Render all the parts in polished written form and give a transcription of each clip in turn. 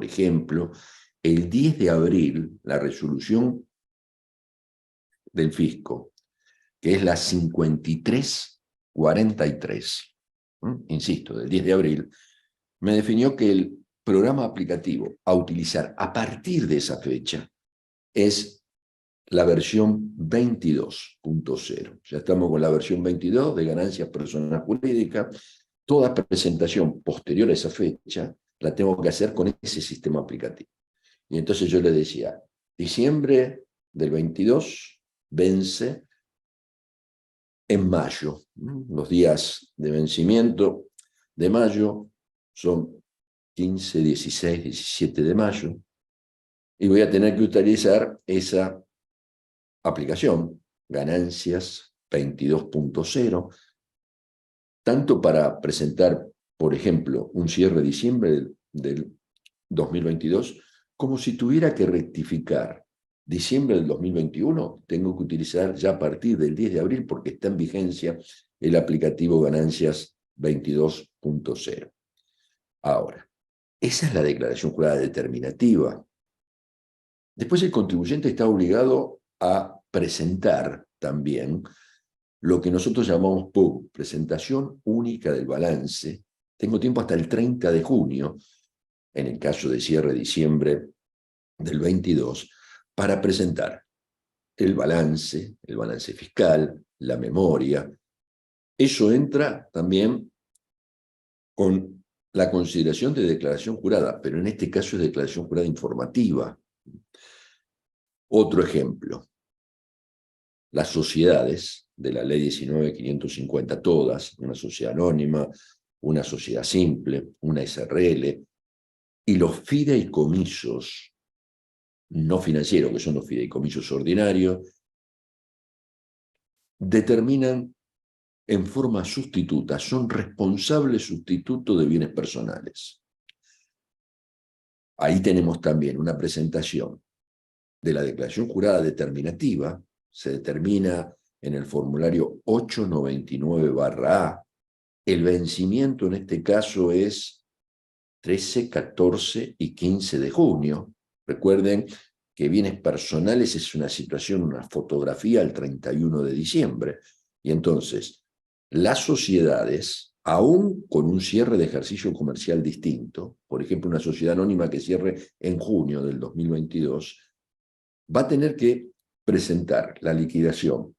Por ejemplo, el 10 de abril, la resolución del fisco, que es la 5343, insisto, del 10 de abril, me definió que el programa aplicativo a utilizar a partir de esa fecha es la versión 22.0. Ya estamos con la versión 22 de ganancias personal jurídica. Toda presentación posterior a esa fecha la tengo que hacer con ese sistema aplicativo. Y entonces yo le decía, diciembre del 22 vence en mayo. Los días de vencimiento de mayo son 15, 16, 17 de mayo. Y voy a tener que utilizar esa aplicación, ganancias 22.0, tanto para presentar, por ejemplo, un cierre de diciembre del 2022, como si tuviera que rectificar diciembre del 2021, tengo que utilizar ya a partir del 10 de abril, porque está en vigencia el aplicativo ganancias 22.0. Ahora, esa es la declaración jurada determinativa. Después el contribuyente está obligado a presentar también lo que nosotros llamamos PUB, presentación única del balance. Tengo tiempo hasta el 30 de junio, en el caso de cierre de diciembre del 22, para presentar el balance fiscal, la memoria. Eso entra también con la consideración de declaración jurada, pero en este caso es declaración jurada informativa. Otro ejemplo, las sociedades de la ley 19.550, todas, una sociedad anónima, una sociedad simple, una SRL, y los fideicomisos no financieros, que son los fideicomisos ordinarios, determinan en forma sustituta, son responsables sustitutos de bienes personales. Ahí tenemos también una presentación de la declaración jurada determinativa, se determina en el formulario 899/A. El vencimiento en este caso es 13, 14 y 15 de junio. Recuerden que bienes personales es una situación, una fotografía al 31 de diciembre. Y entonces, las sociedades, aún con un cierre de ejercicio comercial distinto, por ejemplo, una sociedad anónima que cierre en junio del 2022, va a tener que presentar la liquidación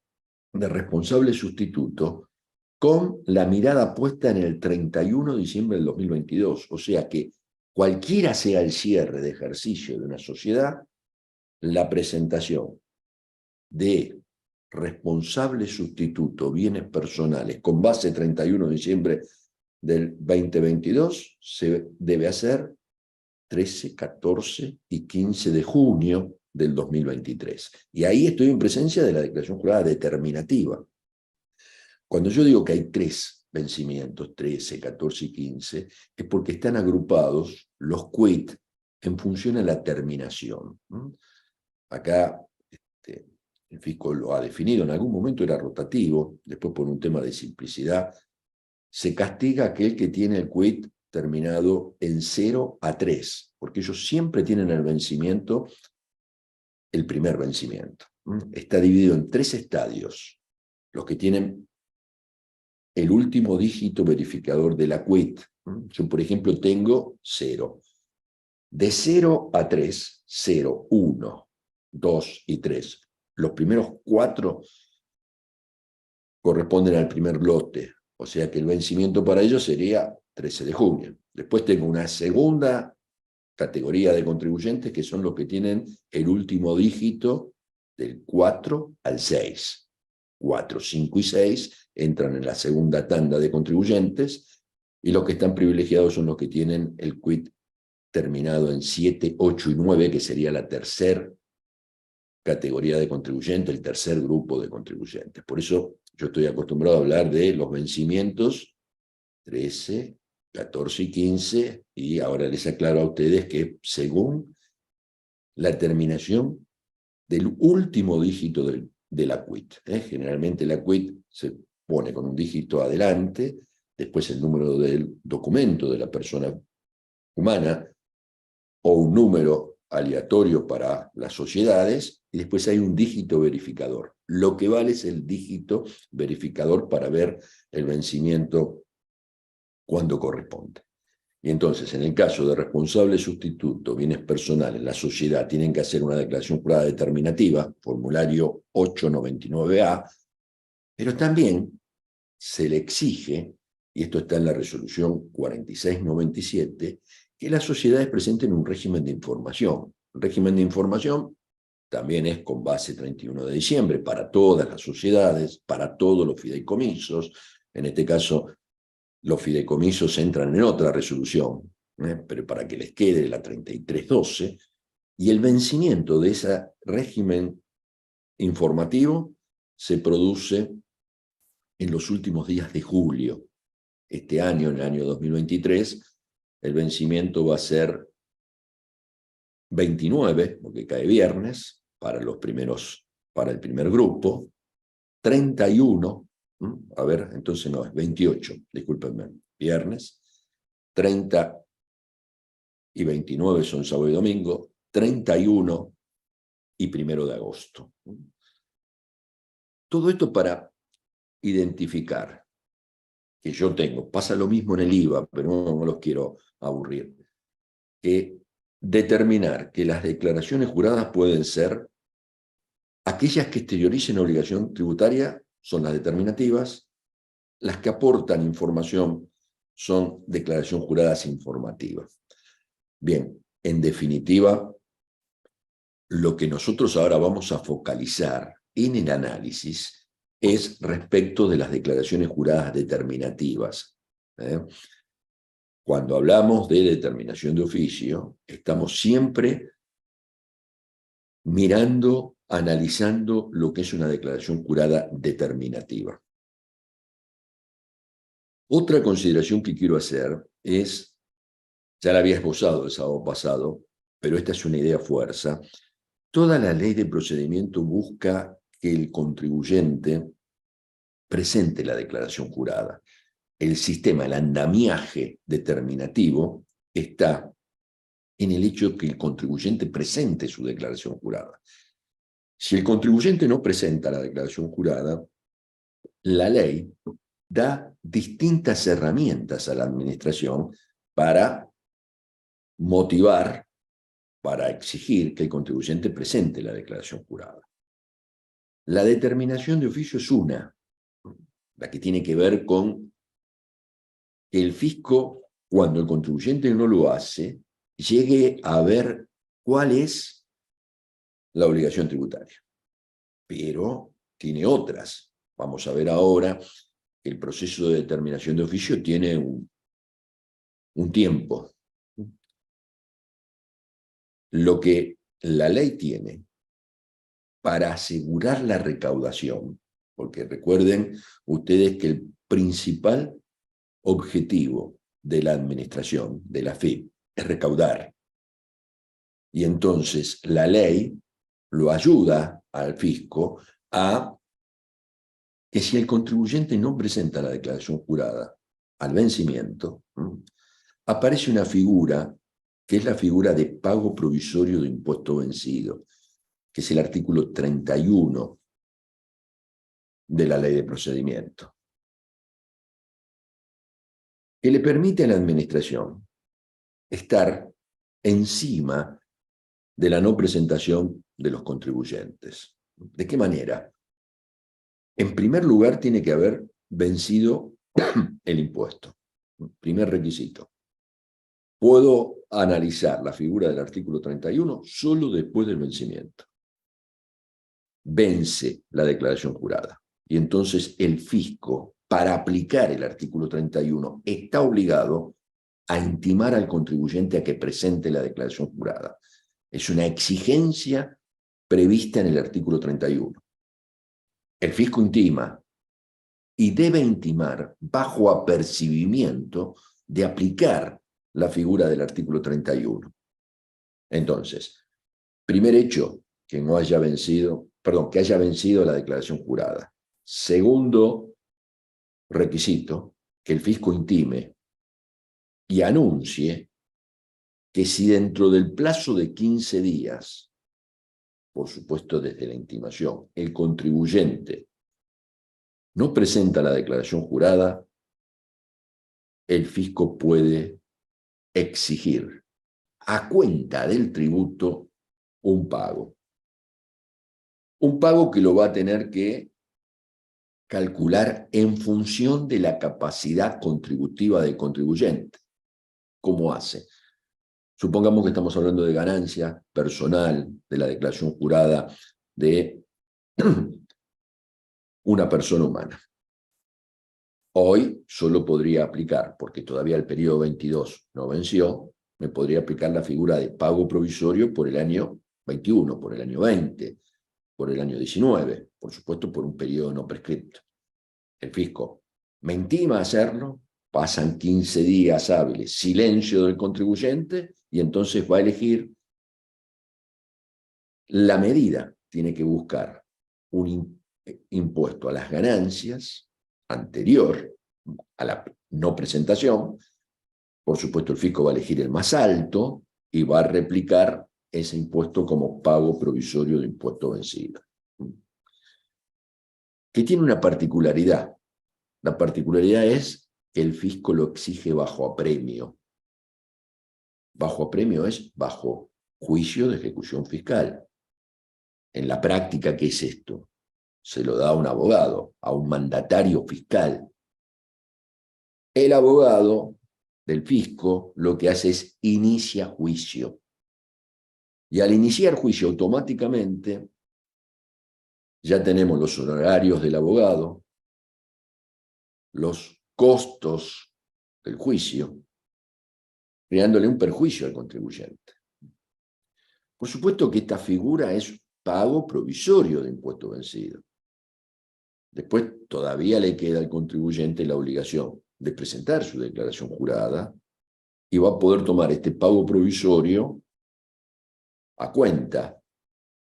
de responsable sustituto con la mirada puesta en el 31 de diciembre del 2022. O sea que cualquiera sea el cierre de ejercicio de una sociedad, la presentación de responsable sustituto, bienes personales, con base 31 de diciembre del 2022, se debe hacer 13, 14 y 15 de junio del 2023. Y ahí estoy en presencia de la declaración jurada determinativa. Cuando yo digo que hay 3 vencimientos, 13, 14 y 15, es porque están agrupados los quit en función a la terminación. Acá el fisco lo ha definido, en algún momento era rotativo, después por un tema de simplicidad, se castiga a aquel que tiene el quit terminado en 0 a 3, porque ellos siempre tienen el vencimiento, el primer vencimiento. Está dividido en 3 estadios. Los que tienen el último dígito verificador de la quit. Yo, por ejemplo, tengo 0. De 0 a 3, 0, 1, 2 y 3. Los primeros 4 corresponden al primer lote, o sea que el vencimiento para ellos sería 13 de junio. Después tengo una segunda categoría de contribuyentes que son los que tienen el último dígito del 4 al 6. 4, 5 y 6 entran en la segunda tanda de contribuyentes y los que están privilegiados son los que tienen el quit terminado en 7, 8 y 9, que sería la tercera categoría de contribuyentes, el tercer grupo de contribuyentes. Por eso yo estoy acostumbrado a hablar de los vencimientos 13, 14 y 15, y ahora les aclaro a ustedes que según la terminación del último dígito de la quit. Generalmente la quit se pone con un dígito adelante, después el número del documento de la persona humana, o un número aleatorio para las sociedades, y después hay un dígito verificador. Lo que vale es el dígito verificador para ver el vencimiento cuando corresponde. Y entonces, en el caso de responsable sustituto, bienes personales, la sociedad tienen que hacer una declaración jurada determinativa, formulario 899A, pero también se le exige, y esto está en la resolución 4697, que las sociedades presenten un régimen de información. El régimen de información también es con base 31 de diciembre para todas las sociedades, para todos los fideicomisos. En este caso, los fideicomisos entran en otra resolución, pero para que les quede la 3312, y el vencimiento de ese régimen informativo se produce en los últimos días de julio. Este año, en el año 2023, el vencimiento va a ser 29, porque cae viernes, para el primer grupo, 31, a ver, entonces no, es 28, discúlpenme, viernes, 30 y 29 son sábado y domingo, 31 y 1 de agosto. Todo esto para identificar que yo tengo, pasa lo mismo en el IVA, pero no los quiero aburrir, que determinar que las declaraciones juradas pueden ser aquellas que exterioricen obligación tributaria, son las determinativas, las que aportan información son declaraciones juradas informativas. Bien, en definitiva, lo que nosotros ahora vamos a focalizar en el análisis es respecto de las declaraciones juradas determinativas. Cuando hablamos de determinación de oficio, estamos siempre mirando, analizando lo que es una declaración jurada determinativa. Otra consideración que quiero hacer es, ya la había esbozado el sábado pasado, pero esta es una idea fuerza. Toda la ley de procedimiento busca que el contribuyente presente la declaración jurada. El sistema, el andamiaje determinativo está en el hecho de que el contribuyente presente su declaración jurada. Si el contribuyente no presenta la declaración jurada, la ley da distintas herramientas a la administración para motivar, para exigir que el contribuyente presente la declaración jurada. La determinación de oficio es una, la que tiene que ver con que el fisco, cuando el contribuyente no lo hace, llegue a ver cuál es la obligación tributaria. Pero tiene otras. Vamos a ver ahora que el proceso de determinación de oficio tiene un tiempo. Lo que la ley tiene para asegurar la recaudación, porque recuerden ustedes que el principal objetivo de la administración, de la FIP, es recaudar. Y entonces la ley lo ayuda al fisco a que si el contribuyente no presenta la declaración jurada al vencimiento, aparece una figura que es la figura de pago provisorio de impuesto vencido, que es el artículo 31 de la ley de procedimiento, que le permite a la administración estar encima de la no presentación de los contribuyentes. ¿De qué manera? En primer lugar, tiene que haber vencido el impuesto. Primer requisito. Puedo analizar la figura del artículo 31 solo después del vencimiento. Vence la declaración jurada. Y entonces el fisco, para aplicar el artículo 31, está obligado a intimar al contribuyente a que presente la declaración jurada. Es una exigencia prevista en el artículo 31. El fisco intima y debe intimar bajo apercibimiento de aplicar la figura del artículo 31. Entonces, primer hecho, que haya vencido la declaración jurada. Segundo requisito, que el fisco intime y anuncie que si dentro del plazo de 15 días, por supuesto desde la intimación, el contribuyente no presenta la declaración jurada, el fisco puede exigir a cuenta del tributo un pago. Un pago que lo va a tener que calcular en función de la capacidad contributiva del contribuyente. ¿Cómo hace? Supongamos que estamos hablando de ganancia personal de la declaración jurada de una persona humana. Hoy solo podría aplicar, porque todavía el periodo 22 no venció, me podría aplicar la figura de pago provisorio por el año 21, por el año 20, por el año 19, por supuesto por un periodo no prescripto. El fisco me intima a hacerlo, pasan 15 días hábiles, silencio del contribuyente, y entonces va a elegir la medida. Tiene que buscar un impuesto a las ganancias anterior a la no presentación. Por supuesto, el fisco va a elegir el más alto y va a replicar ese impuesto como pago provisorio de impuesto vencido. Que tiene una particularidad. La particularidad es que el fisco lo exige bajo apremio. Bajo apremio es bajo juicio de ejecución fiscal. En la práctica, ¿qué es esto? Se lo da a un abogado, a un mandatario fiscal. El abogado del fisco lo que hace es inicia juicio. Y al iniciar juicio automáticamente ya tenemos los honorarios del abogado, los costos del juicio, creándole un perjuicio al contribuyente. Por supuesto que esta figura es pago provisorio de impuesto vencido. Después todavía le queda al contribuyente la obligación de presentar su declaración jurada y va a poder tomar este pago provisorio a cuenta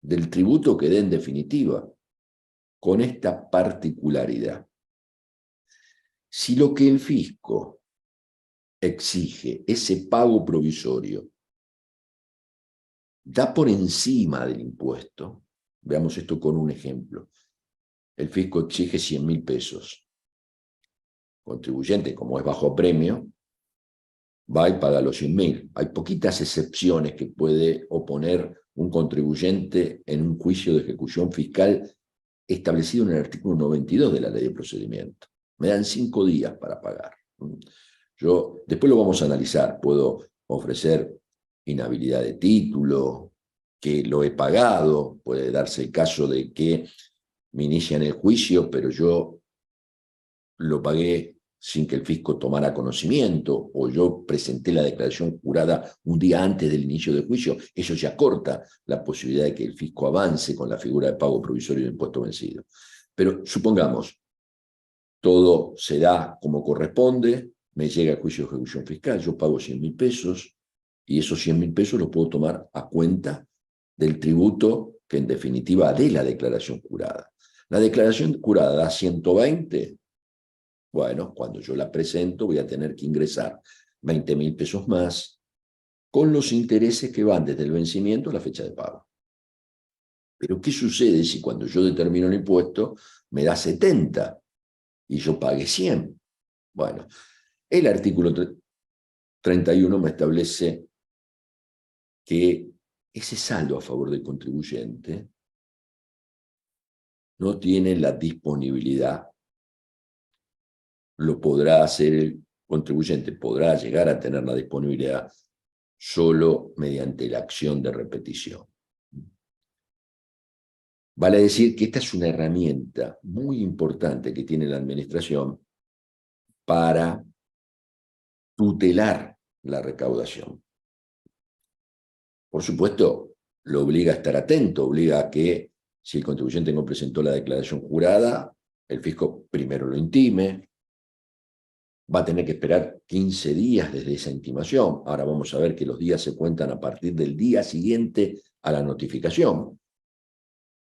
del tributo que dé en definitiva, con esta particularidad. Si lo que el fisco exige, ese pago provisorio, da por encima del impuesto, veamos esto con un ejemplo. El fisco exige 100.000 pesos. Contribuyente, como es bajo premio, va y paga los 100.000. Hay poquitas excepciones que puede oponer un contribuyente en un juicio de ejecución fiscal establecido en el artículo 92 de la Ley de Procedimiento. Me dan 5 días para pagar. Después lo vamos a analizar. Puedo ofrecer inhabilidad de título, que lo he pagado. Puede darse el caso de que me inician el juicio, pero yo lo pagué sin que el fisco tomara conocimiento, o yo presenté la declaración jurada un día antes del inicio del juicio. Eso ya corta la posibilidad de que el fisco avance con la figura de pago provisorio de impuesto vencido. Pero supongamos, todo se da como corresponde, me llega el juicio de ejecución fiscal, yo pago 100.000 pesos, y esos 100.000 pesos los puedo tomar a cuenta del tributo que en definitiva dé la declaración jurada. La declaración jurada da 120. Bueno, cuando yo la presento voy a tener que ingresar 20.000 pesos más con los intereses que van desde el vencimiento a la fecha de pago. Pero ¿qué sucede si cuando yo determino el impuesto me da 70 y yo pagué 100? Bueno, el artículo 31 me establece que ese saldo a favor del contribuyente no tiene la disponibilidad. Lo podrá hacer el contribuyente, podrá llegar a tener la disponibilidad solo mediante la acción de repetición. Vale decir que esta es una herramienta muy importante que tiene la administración para tutelar la recaudación. Por supuesto, lo obliga a estar atento, obliga a que si el contribuyente no presentó la declaración jurada, el fisco primero lo intime, va a tener que esperar 15 días desde esa intimación. Ahora vamos a ver que los días se cuentan a partir del día siguiente a la notificación.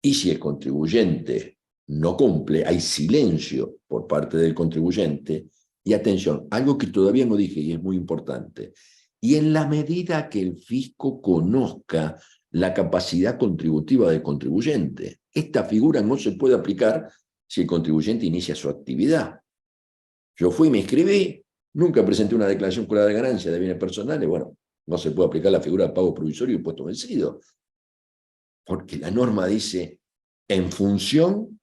Y si el contribuyente no cumple, hay silencio por parte del contribuyente. Y atención, algo que todavía no dije y es muy importante. y en la medida que el fisco conozca la capacidad contributiva del contribuyente. Esta figura no se puede aplicar si el contribuyente inicia su actividad. Yo fui y me inscribí, nunca presenté una declaración jurada de ganancia de bienes personales, bueno, no se puede aplicar la figura de pago provisorio y impuesto vencido, porque la norma dice en función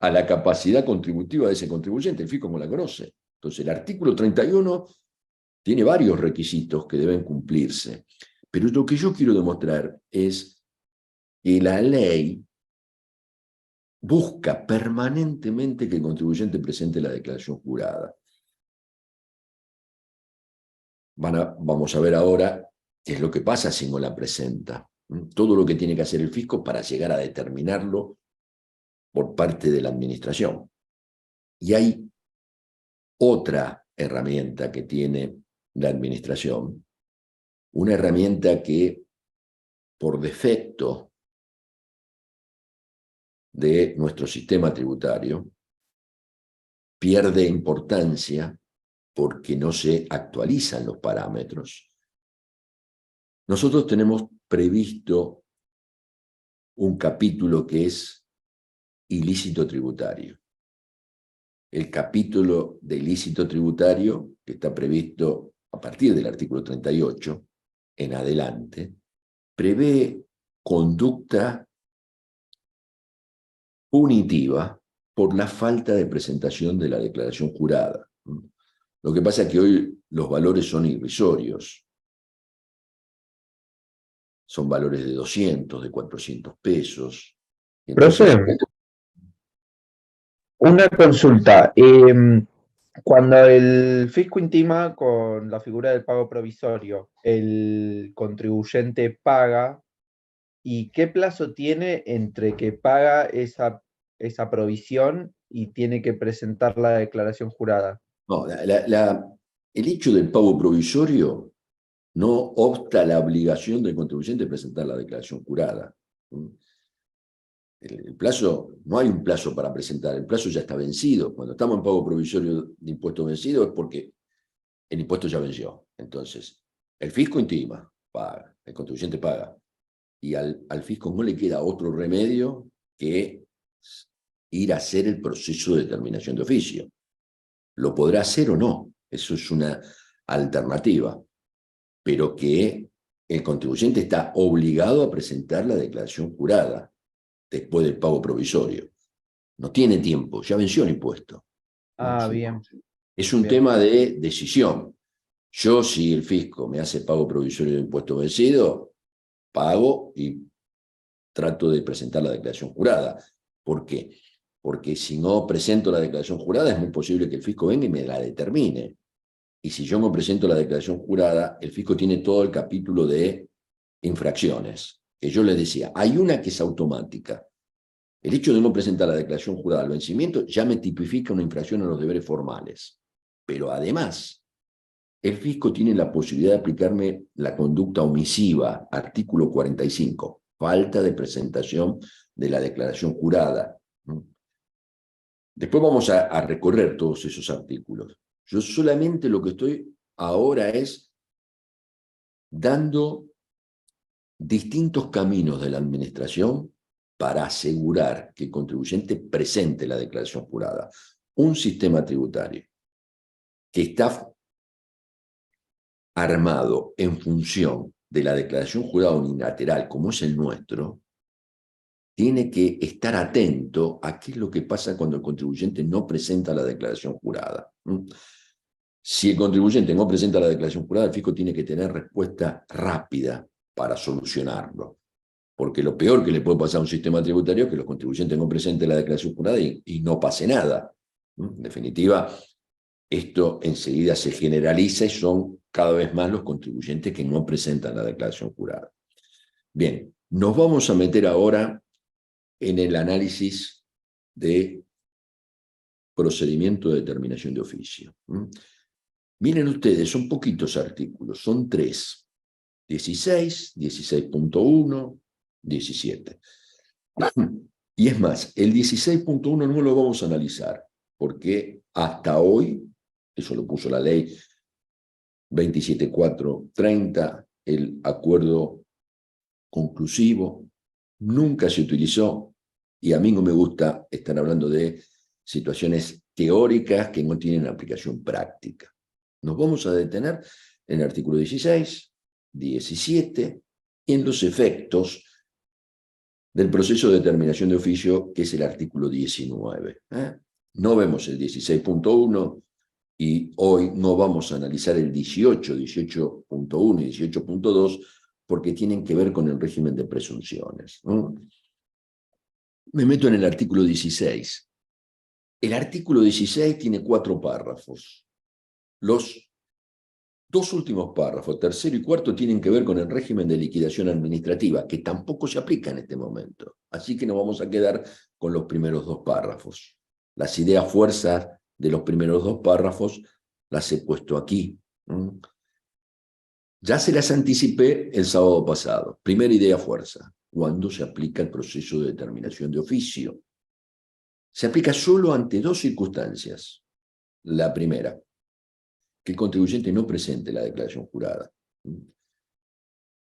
a la capacidad contributiva de ese contribuyente, el fisco como la conoce. Entonces, el artículo 31 tiene varios requisitos que deben cumplirse, pero lo que yo quiero demostrar es que la ley busca permanentemente que el contribuyente presente la declaración jurada. Vamos a ver ahora qué es lo que pasa si no la presenta. Todo lo que tiene que hacer el fisco para llegar a determinarlo por parte de la administración. Y hay otra herramienta que tiene la administración, una herramienta que por defecto de nuestro sistema tributario pierde importancia porque no se actualizan los parámetros. Nosotros tenemos previsto un capítulo que es ilícito tributario. El capítulo de ilícito tributario, que está previsto a partir del artículo 38 en adelante, prevé conducta punitiva por la falta de presentación de la declaración jurada. Lo que pasa es que hoy los valores son irrisorios. Son valores de 200, de 400 pesos. Entonces, Profe, una consulta. Cuando el fisco intima con la figura del pago provisorio, el contribuyente paga, ¿y qué plazo tiene entre que paga esa provisión y tiene que presentar la declaración jurada? no, el hecho del pago provisorio no obsta la obligación del contribuyente de presentar la declaración jurada. El plazo, no hay un plazo para presentar, el plazo ya está vencido. Cuando estamos en pago provisorio de impuesto vencido es porque el impuesto ya venció. Entonces, el fisco intima, paga, el contribuyente paga. Y al fisco no le queda otro remedio que ir a hacer el proceso de determinación de oficio. Lo podrá hacer o no, eso es una alternativa, pero que el contribuyente está obligado a presentar la declaración jurada después del pago provisorio. No tiene tiempo, ya venció el impuesto. Ah, bien, Es un bien. tema de decisión. Yo, si el fisco me hace pago provisorio de impuesto vencido, pago y trato de presentar la declaración jurada. ¿Por qué? Porque si no presento la declaración jurada, es muy posible que el fisco venga y me la determine. Y si yo no presento la declaración jurada, el fisco tiene todo el capítulo de infracciones. Que yo les decía, hay una que es automática. El hecho de no presentar la declaración jurada al vencimiento ya me tipifica una infracción a los deberes formales. Pero además, el fisco tiene la posibilidad de aplicarme la conducta omisiva, artículo 45, falta de presentación de la declaración jurada. Después vamos a recorrer todos esos artículos. Yo solamente lo que estoy ahora es dando distintos caminos de la administración para asegurar que el contribuyente presente la declaración jurada. Un sistema tributario que está armado en función de la declaración jurada unilateral, como es el nuestro, tiene que estar atento a qué es lo que pasa cuando el contribuyente no presenta la declaración jurada. Si el contribuyente no presenta la declaración jurada, el fisco tiene que tener respuesta rápida para solucionarlo. Porque lo peor que le puede pasar a un sistema tributario es que los contribuyentes no presenten la declaración jurada y no pase nada. En definitiva, esto enseguida se generaliza y son cada vez más los contribuyentes que no presentan la declaración jurada. Bien, nos vamos a meter ahora en el análisis de procedimiento de determinación de oficio. Miren ustedes, son poquitos artículos, son 3. 16, 16.1, 17. Y es más, el 16.1 no lo vamos a analizar, porque hasta hoy, eso lo puso la ley 27.430, el acuerdo conclusivo, nunca se utilizó, y a mí no me gusta estar hablando de situaciones teóricas que no tienen aplicación práctica. Nos vamos a detener en el artículo 16, 17, y en los efectos del proceso de determinación de oficio, que es el artículo 19. No vemos el 16.1, y hoy no vamos a analizar el 18, 18.1 y 18.2, porque tienen que ver con el régimen de presunciones. Me meto en el artículo 16. El artículo 16 tiene 4 párrafos. Los 2 últimos párrafos, tercero y cuarto, tienen que ver con el régimen de liquidación administrativa, que tampoco se aplica en este momento. Así que nos vamos a quedar con los primeros 2 párrafos. Las ideas fuerzas de los primeros 2 párrafos las he puesto aquí. Ya se las anticipé el sábado pasado. Primera idea fuerza: ¿cuándo se aplica el proceso de determinación de oficio? Se aplica solo ante 2 circunstancias. La primera, que el contribuyente no presente la declaración jurada.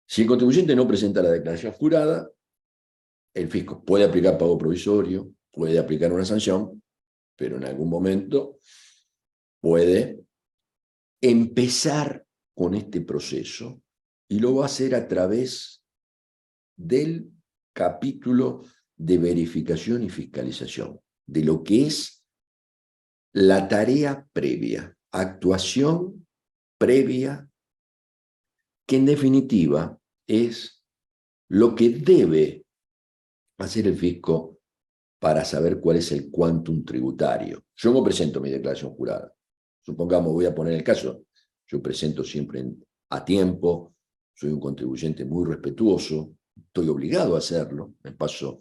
Si el contribuyente no presenta la declaración jurada, el fisco puede aplicar pago provisorio, puede aplicar una sanción, pero en algún momento puede empezar con este proceso, y lo va a hacer a través del capítulo de verificación y fiscalización, de lo que es la tarea previa, actuación previa, que en definitiva es lo que debe hacer el fisco para saber cuál es el quantum tributario. Yo no presento mi declaración jurada. Supongamos, voy a poner el caso, yo presento siempre a tiempo, soy un contribuyente muy respetuoso, estoy obligado a hacerlo, me paso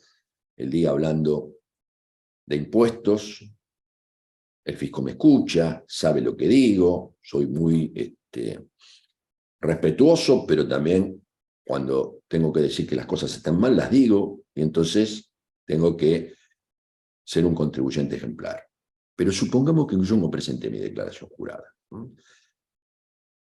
el día hablando de impuestos, el fisco me escucha, sabe lo que digo, soy muy respetuoso, pero también cuando tengo que decir que las cosas están mal, las digo, y entonces tengo que ser un contribuyente ejemplar. Pero supongamos que yo no presenté mi declaración jurada.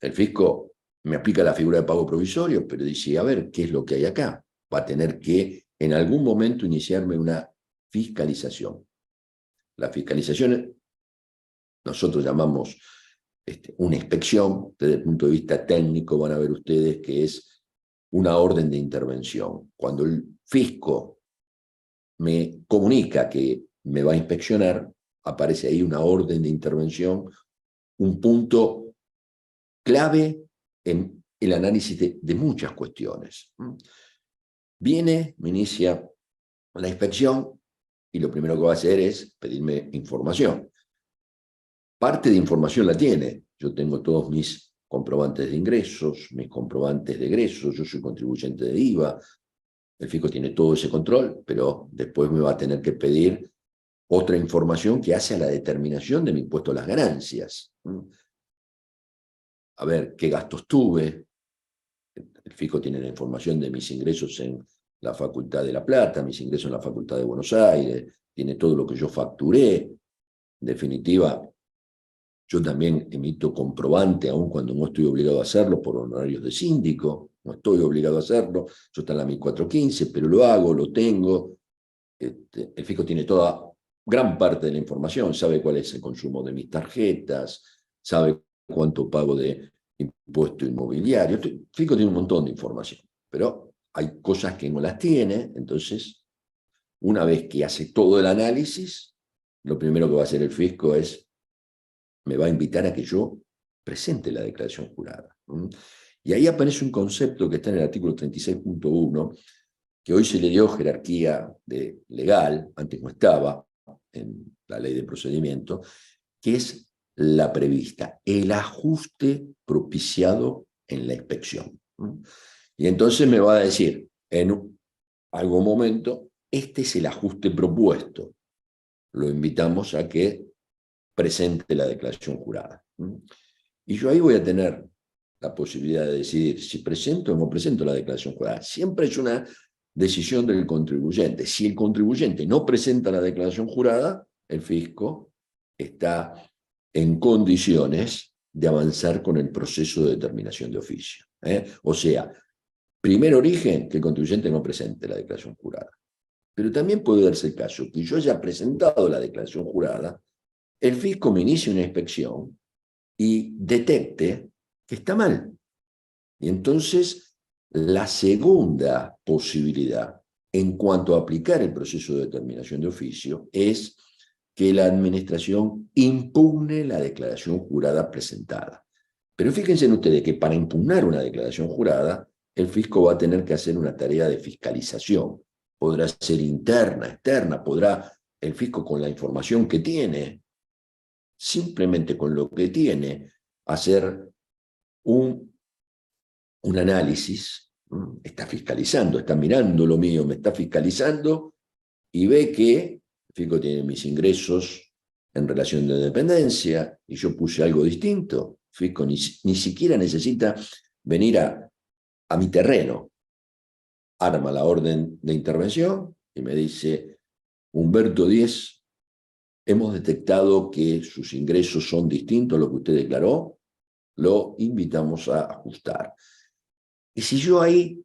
El fisco me aplica la figura de pago provisorio, pero dice, a ver, ¿qué es lo que hay acá? Va a tener que en algún momento iniciarme una fiscalización. La fiscalización nosotros llamamos una inspección. Desde el punto de vista técnico van a ver ustedes que es una orden de intervención. Cuando el fisco me comunica que me va a inspeccionar, aparece ahí una orden de intervención, un punto clave en el análisis de muchas cuestiones. Viene, me inicia la inspección, y lo primero que va a hacer es pedirme información. Parte de información la tiene. Yo tengo todos mis comprobantes de ingresos, mis comprobantes de egresos, yo soy contribuyente de IVA, el fisco tiene todo ese control, pero después me va a tener que pedir otra información que hace a la determinación de mi impuesto a las ganancias. A ver, ¿qué gastos tuve? El fisco tiene la información de mis ingresos en la Facultad de La Plata, mis ingresos en la Facultad de Buenos Aires, tiene todo lo que yo facturé. En definitiva, yo también emito comprobante, aun cuando no estoy obligado a hacerlo por honorarios de síndico, no estoy obligado a hacerlo, yo está en la 1415, pero lo hago, lo tengo. El fisco tiene gran parte de la información, sabe cuál es el consumo de mis tarjetas, sabe cuánto pago de impuesto inmobiliario. El fisco tiene un montón de información, pero hay cosas que no las tiene. Entonces, una vez que hace todo el análisis, lo primero que va a hacer el fisco me va a invitar a que yo presente la declaración jurada. Y ahí aparece un concepto que está en el artículo 36.1, que hoy se le dio jerarquía legal, antes no estaba en la ley de procedimiento, que es la prevista, el ajuste propiciado en la inspección. Y entonces me va a decir, en algún momento, este es el ajuste propuesto. Lo invitamos a que presente la declaración jurada. Y yo ahí voy a tener la posibilidad de decidir si presento o no presento la declaración jurada. Siempre es una decisión del contribuyente. Si el contribuyente no presenta la declaración jurada, el fisco está en condiciones de avanzar con el proceso de determinación de oficio. O sea, primer origen, que el contribuyente no presente la declaración jurada. Pero también puede darse el caso que yo haya presentado la declaración jurada, el fisco me inicie una inspección y detecte que está mal. Y entonces, la segunda posibilidad en cuanto a aplicar el proceso de determinación de oficio es que la administración impugne la declaración jurada presentada. Pero fíjense ustedes que para impugnar una declaración jurada, el fisco va a tener que hacer una tarea de fiscalización. Podrá ser interna, externa, podrá el fisco con la información que tiene, simplemente con lo que tiene, hacer un análisis. Está fiscalizando, está mirando lo mío, me está fiscalizando y ve que el fisco tiene mis ingresos en relación de dependencia y yo puse algo distinto. El fisco ni siquiera necesita venir a mi terreno. Arma la orden de intervención y me dice: Humberto Díez, hemos detectado que sus ingresos son distintos a lo que usted declaró, lo invitamos a ajustar. Y si yo ahí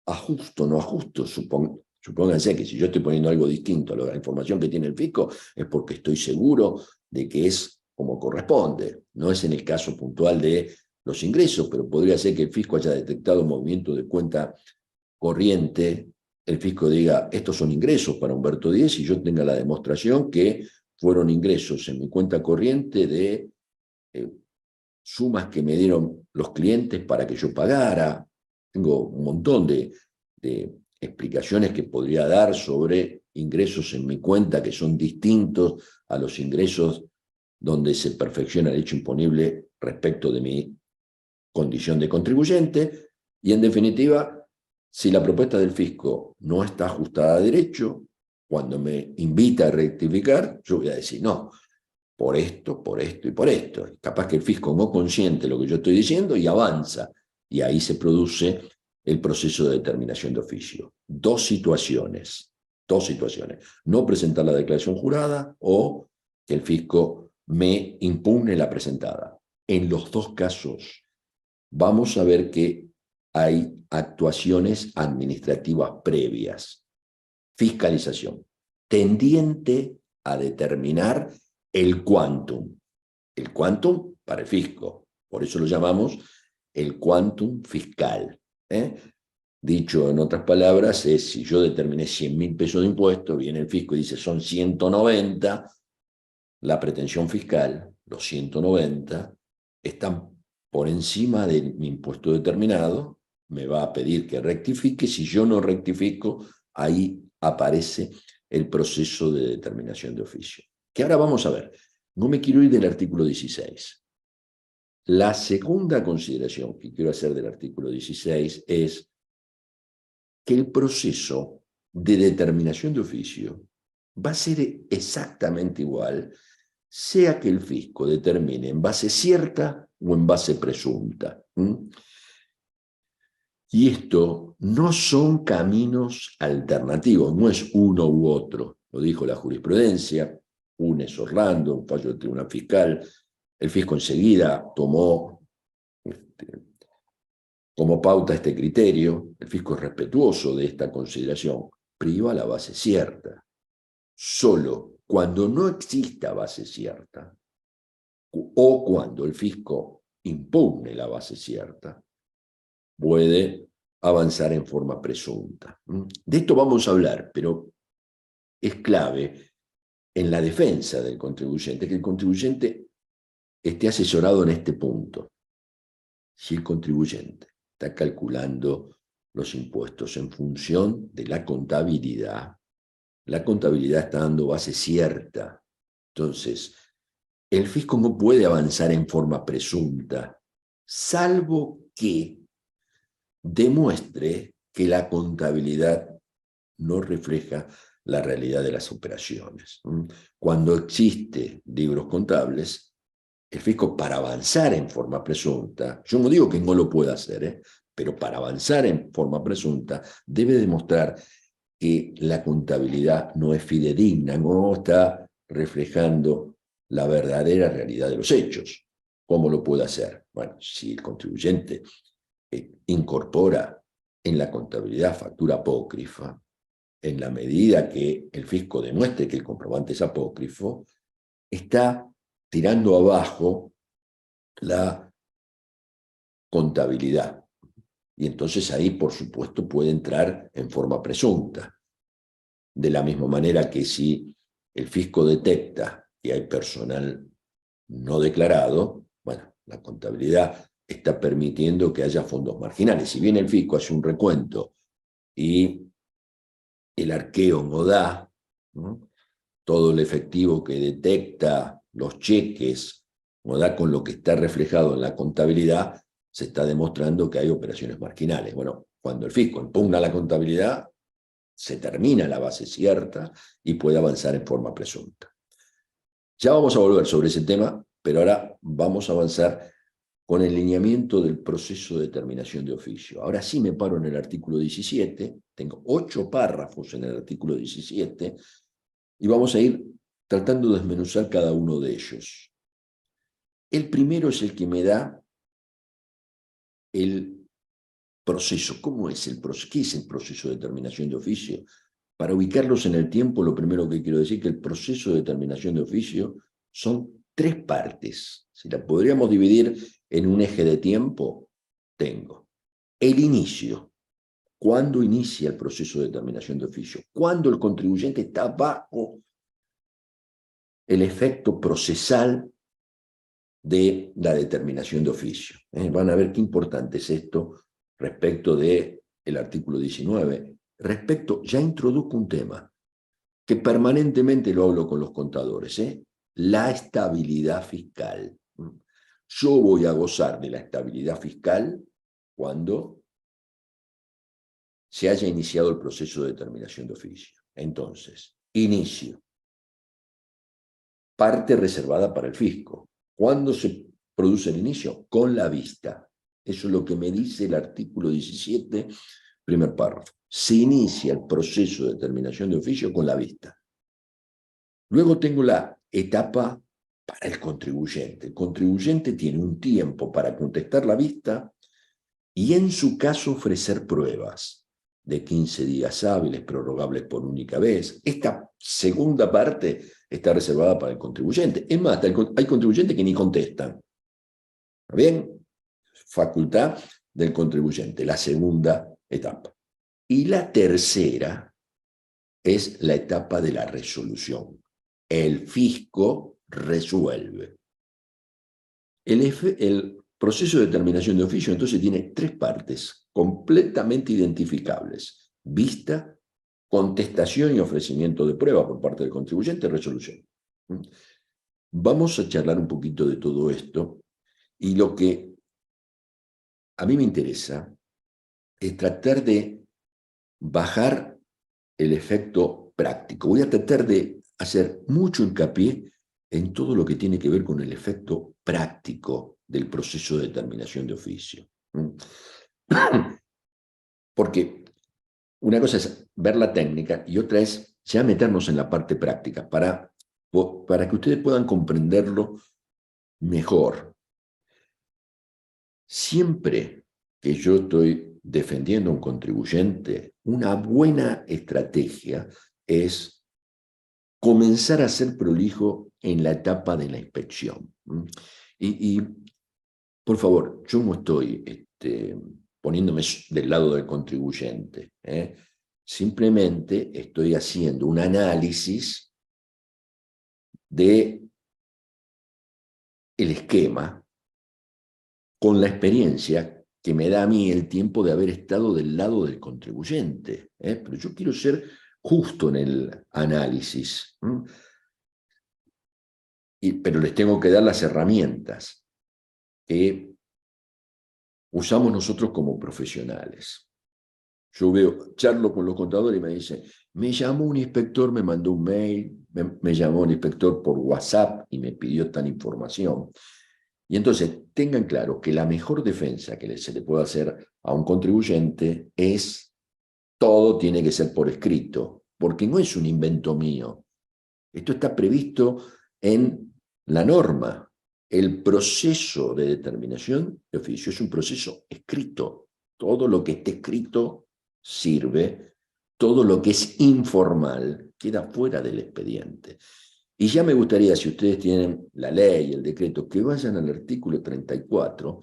ajusto o no ajusto, supónganse que si yo estoy poniendo algo distinto a la información que tiene el fisco, es porque estoy seguro de que es como corresponde. No es en el caso puntual de los ingresos, pero podría ser que el fisco haya detectado un movimiento de cuenta corriente, el fisco diga: estos son ingresos para Humberto Díez, y yo tenga la demostración que fueron ingresos en mi cuenta corriente de sumas que me dieron los clientes para que yo pagara. Tengo un montón de explicaciones que podría dar sobre ingresos en mi cuenta que son distintos a los ingresos donde se perfecciona el hecho imponible respecto de mi condición de contribuyente. Y en definitiva, si la propuesta del fisco no está ajustada a derecho, cuando me invita a rectificar, yo voy a decir: no, por esto y por esto. Capaz que el fisco no consiente lo que yo estoy diciendo y avanza. Y ahí se produce el proceso de determinación de oficio. Dos situaciones. No presentar la declaración jurada o que el fisco me impugne la presentada. En los dos casos, vamos a ver que hay actuaciones administrativas previas. Fiscalización, tendiente a determinar el quantum. El quantum para el fisco. Por eso lo llamamos el quantum fiscal. Dicho en otras palabras, es: si yo determiné 100.000 pesos de impuesto, viene el fisco y dice son 190, la pretensión fiscal, los 190, están por encima de mi impuesto determinado, me va a pedir que rectifique. Si yo no rectifico, ahí aparece el proceso de determinación de oficio. Que ahora vamos a ver. No me quiero ir del artículo 16. La segunda consideración que quiero hacer del artículo 16 es que el proceso de determinación de oficio va a ser exactamente igual, sea que el fisco determine en base cierta o en base presunta. Y esto no son caminos alternativos, no es uno u otro. Lo dijo la jurisprudencia, Unes Orlando, un fallo del Tribunal Fiscal. El fisco enseguida tomó como pauta este criterio. El fisco es respetuoso de esta consideración. Priva la base cierta. Solo cuando no exista base cierta o cuando el fisco impugne la base cierta, puede avanzar en forma presunta. De esto vamos a hablar, pero es clave en la defensa del contribuyente que el contribuyente esté asesorado en este punto. Si el contribuyente está calculando los impuestos en función de la contabilidad está dando base cierta. Entonces, el fisco no puede avanzar en forma presunta, salvo que demuestre que la contabilidad no refleja la realidad de las operaciones. Cuando existen libros contables, el fisco, para avanzar en forma presunta, yo no digo que no lo pueda hacer, pero para avanzar en forma presunta, debe demostrar que la contabilidad no es fidedigna, no está reflejando la verdadera realidad de los hechos. ¿Cómo lo puede hacer? Bueno, si el contribuyente incorpora en la contabilidad factura apócrifa, en la medida que el fisco demuestre que el comprobante es apócrifo, está tirando abajo la contabilidad. Y entonces ahí, por supuesto, puede entrar en forma presunta. De la misma manera que si el fisco detecta que hay personal no declarado, bueno, la contabilidad está permitiendo que haya fondos marginales. Si bien el fisco hace un recuento y el arqueo no da, ¿no?, todo el efectivo que detecta, los cheques, no da con lo que está reflejado en la contabilidad, se está demostrando que hay operaciones marginales. Bueno, cuando el fisco impugna la contabilidad, se termina la base cierta y puede avanzar en forma presunta. Ya vamos a volver sobre ese tema, pero ahora vamos a avanzar con el lineamiento del proceso de determinación de oficio. Ahora sí me paro en el artículo 17, tengo 8 párrafos en el artículo 17, y vamos a ir tratando de desmenuzar cada uno de ellos. El primero es el que me da el proceso. ¿Cómo es el proceso? ¿Qué es el proceso de determinación de oficio? Para ubicarlos en el tiempo, lo primero que quiero decir es que el proceso de determinación de oficio son 3 partes. Si la podríamos dividir en un eje de tiempo, tengo el inicio. ¿Cuándo inicia el proceso de determinación de oficio? Cuando el contribuyente está bajo el efecto procesal de la determinación de oficio. Van a ver qué importante es esto respecto del artículo 19. Ya introduzco un tema que permanentemente lo hablo con los contadores, la estabilidad fiscal. Yo voy a gozar de la estabilidad fiscal cuando se haya iniciado el proceso de determinación de oficio. Entonces, inicio. Parte reservada para el fisco. ¿Cuándo se produce el inicio? Con la vista. Eso es lo que me dice el artículo 17, primer párrafo. Se inicia el proceso de determinación de oficio con la vista. Luego tengo la etapa para el contribuyente. El contribuyente tiene un tiempo para contestar la vista y en su caso ofrecer pruebas de 15 días hábiles, prorrogables por única vez. Esta segunda parte está reservada para el contribuyente. Es más, hay contribuyentes que ni contestan. ¿Está bien? Facultad del contribuyente, la segunda etapa. Y la tercera es la etapa de la resolución. El fisco resuelve. El proceso de determinación de oficio entonces tiene 3 partes completamente identificables: vista, contestación y ofrecimiento de prueba por parte del contribuyente, resolución. Vamos a charlar un poquito de todo esto, y lo que a mí me interesa es tratar de bajar el efecto práctico. Voy a tratar de hacer mucho hincapié en todo lo que tiene que ver con el efecto práctico del proceso de determinación de oficio. Porque una cosa es ver la técnica y otra es ya meternos en la parte práctica para que ustedes puedan comprenderlo mejor. Siempre que yo estoy defendiendo a un contribuyente, una buena estrategia es comenzar a ser prolijo en la etapa de la inspección. Y por favor, yo no estoy poniéndome del lado del contribuyente. Simplemente estoy haciendo un análisis de el esquema con la experiencia que me da a mí el tiempo de haber estado del lado del contribuyente. Pero yo quiero ser justo en el análisis. Pero les tengo que dar las herramientas que usamos nosotros como profesionales. Yo charlo con los contadores y me dicen, me llamó un inspector, me mandó un mail, me llamó un inspector por WhatsApp y me pidió tal información. Y entonces tengan claro que la mejor defensa que se le puede hacer a un contribuyente es: todo tiene que ser por escrito, porque no es un invento mío. Esto está previsto en la norma. El proceso de determinación de oficio es un proceso escrito. Todo lo que esté escrito sirve, todo lo que es informal queda fuera del expediente. Y ya me gustaría, si ustedes tienen la ley, el decreto, que vayan al artículo 34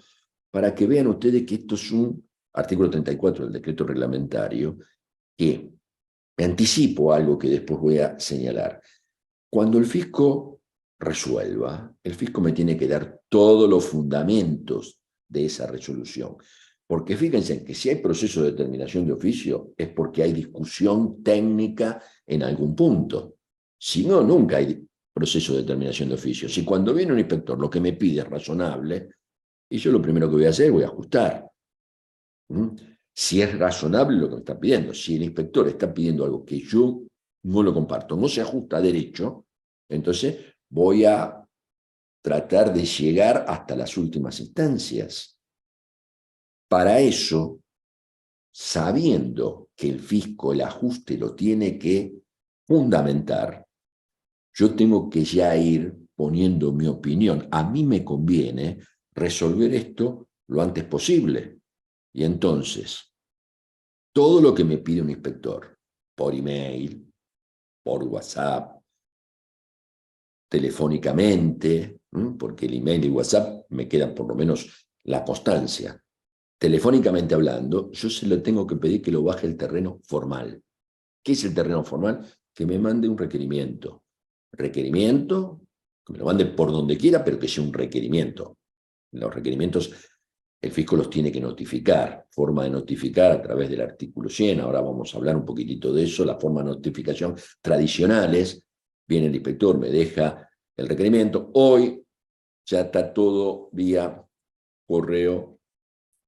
para que vean ustedes que esto es un artículo 34 del decreto reglamentario, que me anticipo algo que después voy a señalar. Cuando el fisco resuelva, el fisco me tiene que dar todos los fundamentos de esa resolución. Porque fíjense en que si hay proceso de determinación de oficio es porque hay discusión técnica en algún punto. Si no, nunca hay proceso de determinación de oficio. Si cuando viene un inspector lo que me pide es razonable, y yo lo primero que voy a hacer, voy a ajustar. Si es razonable lo que me está pidiendo. Si el inspector está pidiendo algo que yo no lo comparto, no se ajusta a derecho, entonces voy a tratar de llegar hasta las últimas instancias. Para eso, sabiendo que el fisco el ajuste lo tiene que fundamentar, yo tengo que ya ir poniendo mi opinión. A mí me conviene resolver esto lo antes posible. Y entonces, todo lo que me pide un inspector, por email, por WhatsApp, telefónicamente, porque el email y WhatsApp me quedan por lo menos la constancia. Telefónicamente hablando, yo se lo tengo que pedir que lo baje el terreno formal. ¿Qué es el terreno formal? Que me mande un requerimiento. Requerimiento, que me lo mande por donde quiera, pero que sea un requerimiento. Los requerimientos el fisco los tiene que notificar, forma de notificar a través del artículo 100, ahora vamos a hablar un poquitito de eso, la forma de notificación tradicionales, viene el inspector, me deja el requerimiento, hoy ya está todo vía correo,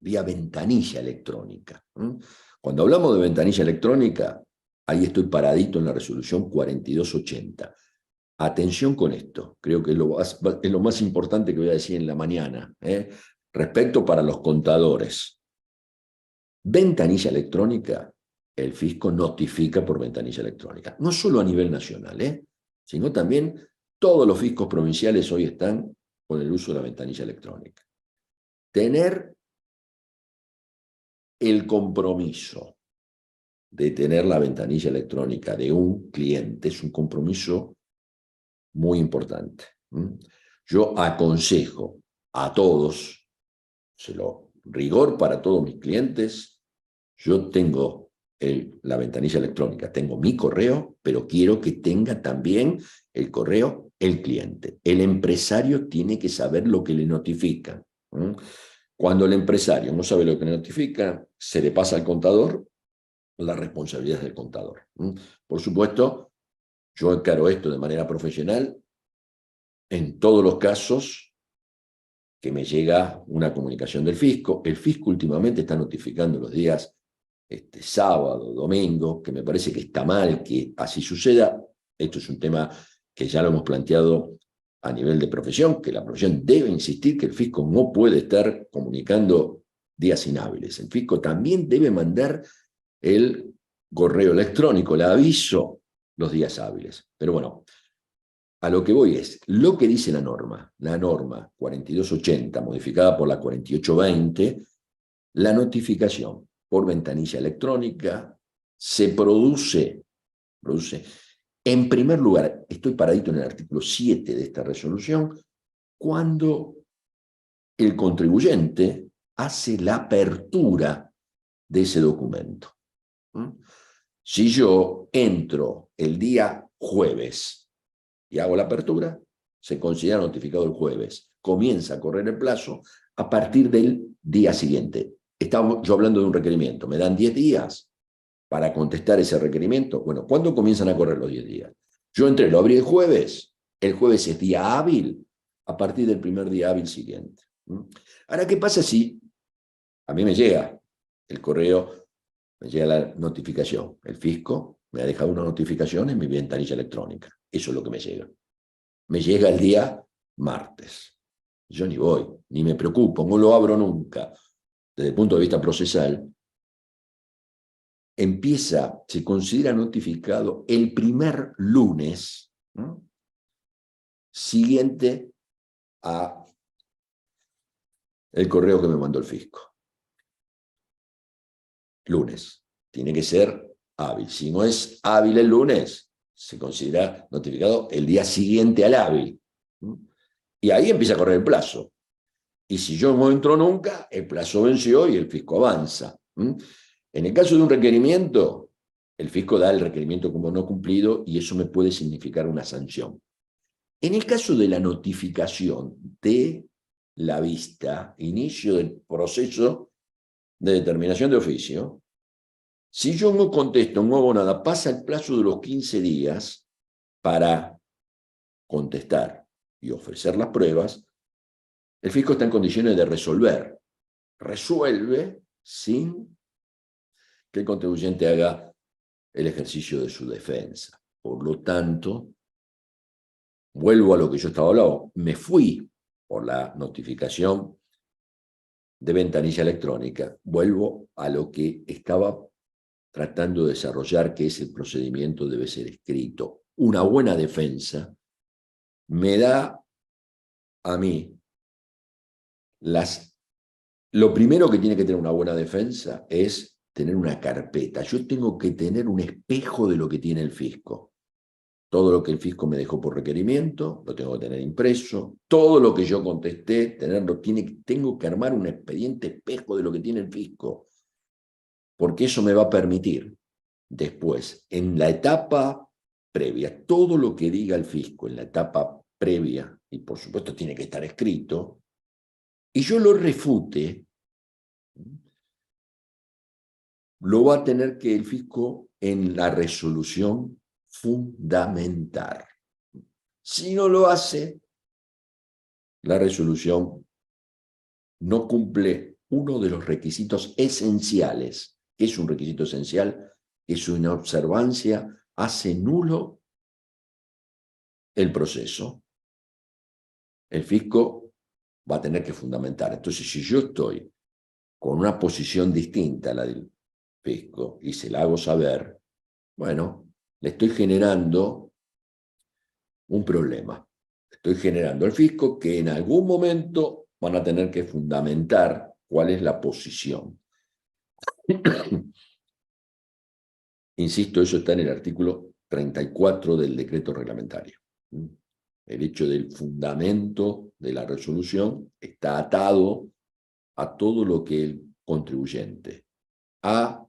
vía ventanilla electrónica. Cuando hablamos de ventanilla electrónica, ahí estoy paradito en la resolución 4280. Atención con esto, creo que es lo más importante que voy a decir en la mañana, respecto para los contadores. Ventanilla electrónica, el fisco notifica por ventanilla electrónica, no solo a nivel nacional, sino también todos los fiscos provinciales hoy están con el uso de la ventanilla electrónica. Tener el compromiso de tener la ventanilla electrónica de un cliente es un compromiso muy importante. Yo aconsejo a todos, rigor para todos mis clientes, yo tengo la ventanilla electrónica, tengo mi correo, pero quiero que tenga también el correo el cliente. El empresario tiene que saber lo que le notifican. Cuando el empresario no sabe lo que le notifica, se le pasa al contador, la responsabilidad es del contador. Por supuesto, yo encaro esto de manera profesional en todos los casos que me llega una comunicación del fisco. El fisco últimamente está notificando los días sábado, domingo, que me parece que está mal que así suceda. Esto es un tema que ya lo hemos planteado a nivel de profesión, que la profesión debe insistir que el fisco no puede estar comunicando días inhábiles. El fisco también debe mandar el correo electrónico, el aviso, los días hábiles. Pero bueno, a lo que voy es, lo que dice la norma 4280, modificada por la 4820, la notificación por ventanilla electrónica se produce, en primer lugar, estoy paradito en el artículo 7 de esta resolución, cuando el contribuyente hace la apertura de ese documento. Si yo entro el día jueves y hago la apertura, se considera notificado el jueves. Comienza a correr el plazo a partir del día siguiente. Estamos yo hablando de un requerimiento. ¿Me dan 10 días para contestar ese requerimiento? Bueno, ¿cuándo comienzan a correr los 10 días? Yo entré, lo abrí el jueves es día hábil, a partir del primer día hábil siguiente. Ahora, ¿qué pasa si a mí me llega el correo, me llega la notificación? El fisco me ha dejado una notificación en mi ventanilla electrónica. Eso es lo que me llega. Me llega el día martes. Yo ni voy, ni me preocupo, no lo abro nunca. Desde el punto de vista procesal, se considera notificado el primer lunes siguiente a el correo que me mandó el fisco. Lunes. Tiene que ser hábil. Si no es hábil el lunes, se considera notificado el día siguiente al hábil. Y ahí empieza a correr el plazo. Y si yo no entro nunca, el plazo venció y el fisco avanza. En el caso de un requerimiento, el fisco da el requerimiento como no cumplido y eso me puede significar una sanción. En el caso de la notificación de la vista, inicio del proceso de determinación de oficio, si yo no contesto, no hago nada, pasa el plazo de los 15 días para contestar y ofrecer las pruebas, el fisco está en condiciones de resolver. Resuelve sin que el contribuyente haga el ejercicio de su defensa. Por lo tanto, vuelvo a lo que yo estaba hablando, me fui por la notificación de ventanilla electrónica, vuelvo a lo que estaba tratando de desarrollar, que es el procedimiento debe ser escrito. Una buena defensa me da a mí lo primero que tiene que tener una buena defensa es tener una carpeta. Yo tengo que tener un espejo de lo que tiene el fisco. Todo lo que el fisco me dejó por requerimiento, lo tengo que tener impreso. Todo lo que yo contesté, tengo que armar un expediente espejo de lo que tiene el fisco. Porque eso me va a permitir después, en la etapa previa, todo lo que diga el fisco en la etapa previa, y por supuesto tiene que estar escrito, y yo lo refute, lo va a tener que el fisco en la resolución fundamentar. Si no lo hace, la resolución no cumple uno de los requisitos esenciales. ¿Qué es un requisito esencial? Que su inobservancia hace nulo el proceso. El fisco va a tener que fundamentar. Entonces, si yo estoy con una posición distinta a la del fisco y se la hago saber, bueno, le estoy generando un problema. Estoy generando al fisco que en algún momento van a tener que fundamentar cuál es la posición. Insisto, eso está en el artículo 34 del decreto reglamentario. El hecho del fundamento de la resolución está atado a todo lo que el contribuyente ha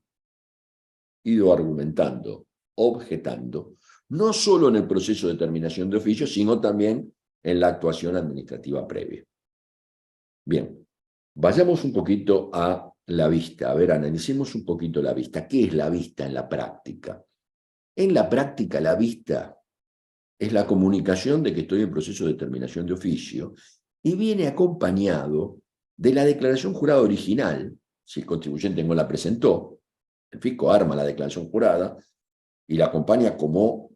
ido argumentando, objetando, no solo en el proceso de determinación de oficio, sino también en la actuación administrativa previa. Bien, vayamos un poquito a la vista. A ver, analicemos un poquito la vista. ¿Qué es la vista en la práctica? En la práctica, la vista es la comunicación de que estoy en proceso de determinación de oficio y viene acompañado de la declaración jurada original, si el contribuyente no la presentó, el fisco arma la declaración jurada y la acompaña como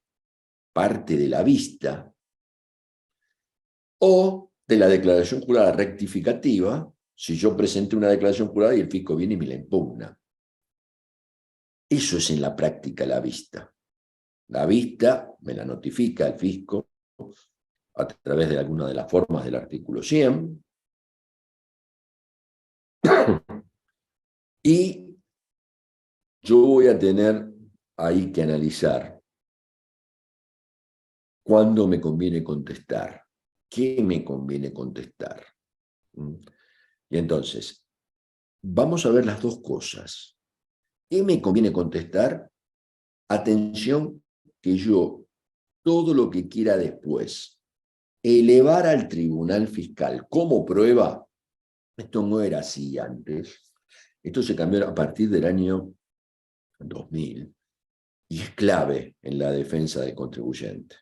parte de la vista, o de la declaración jurada rectificativa, si yo presenté una declaración jurada y el fisco viene y me la impugna. Eso es en la práctica la vista. La vista me la notifica el fisco a través de alguna de las formas del artículo 100, y yo voy a tener ahí que analizar cuándo me conviene contestar, qué me conviene contestar. Y entonces, vamos a ver las dos cosas. ¿Qué me conviene contestar? Atención, que yo, todo lo que quiera después, elevar al tribunal fiscal como prueba, esto no era así antes, esto se cambió a partir del año 2000, y es clave en la defensa del contribuyente.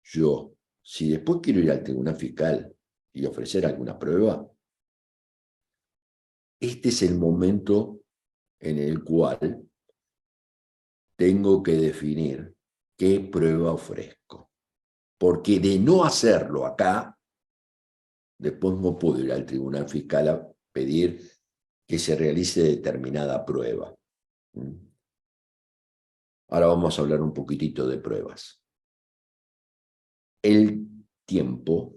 Yo, si después quiero ir al tribunal fiscal y ofrecer alguna prueba, este es el momento en el cual tengo que definir qué prueba ofrezco. Porque de no hacerlo acá, después no puedo ir al tribunal fiscal a pedir que se realice determinada prueba. Ahora vamos a hablar un poquitito de pruebas. El tiempo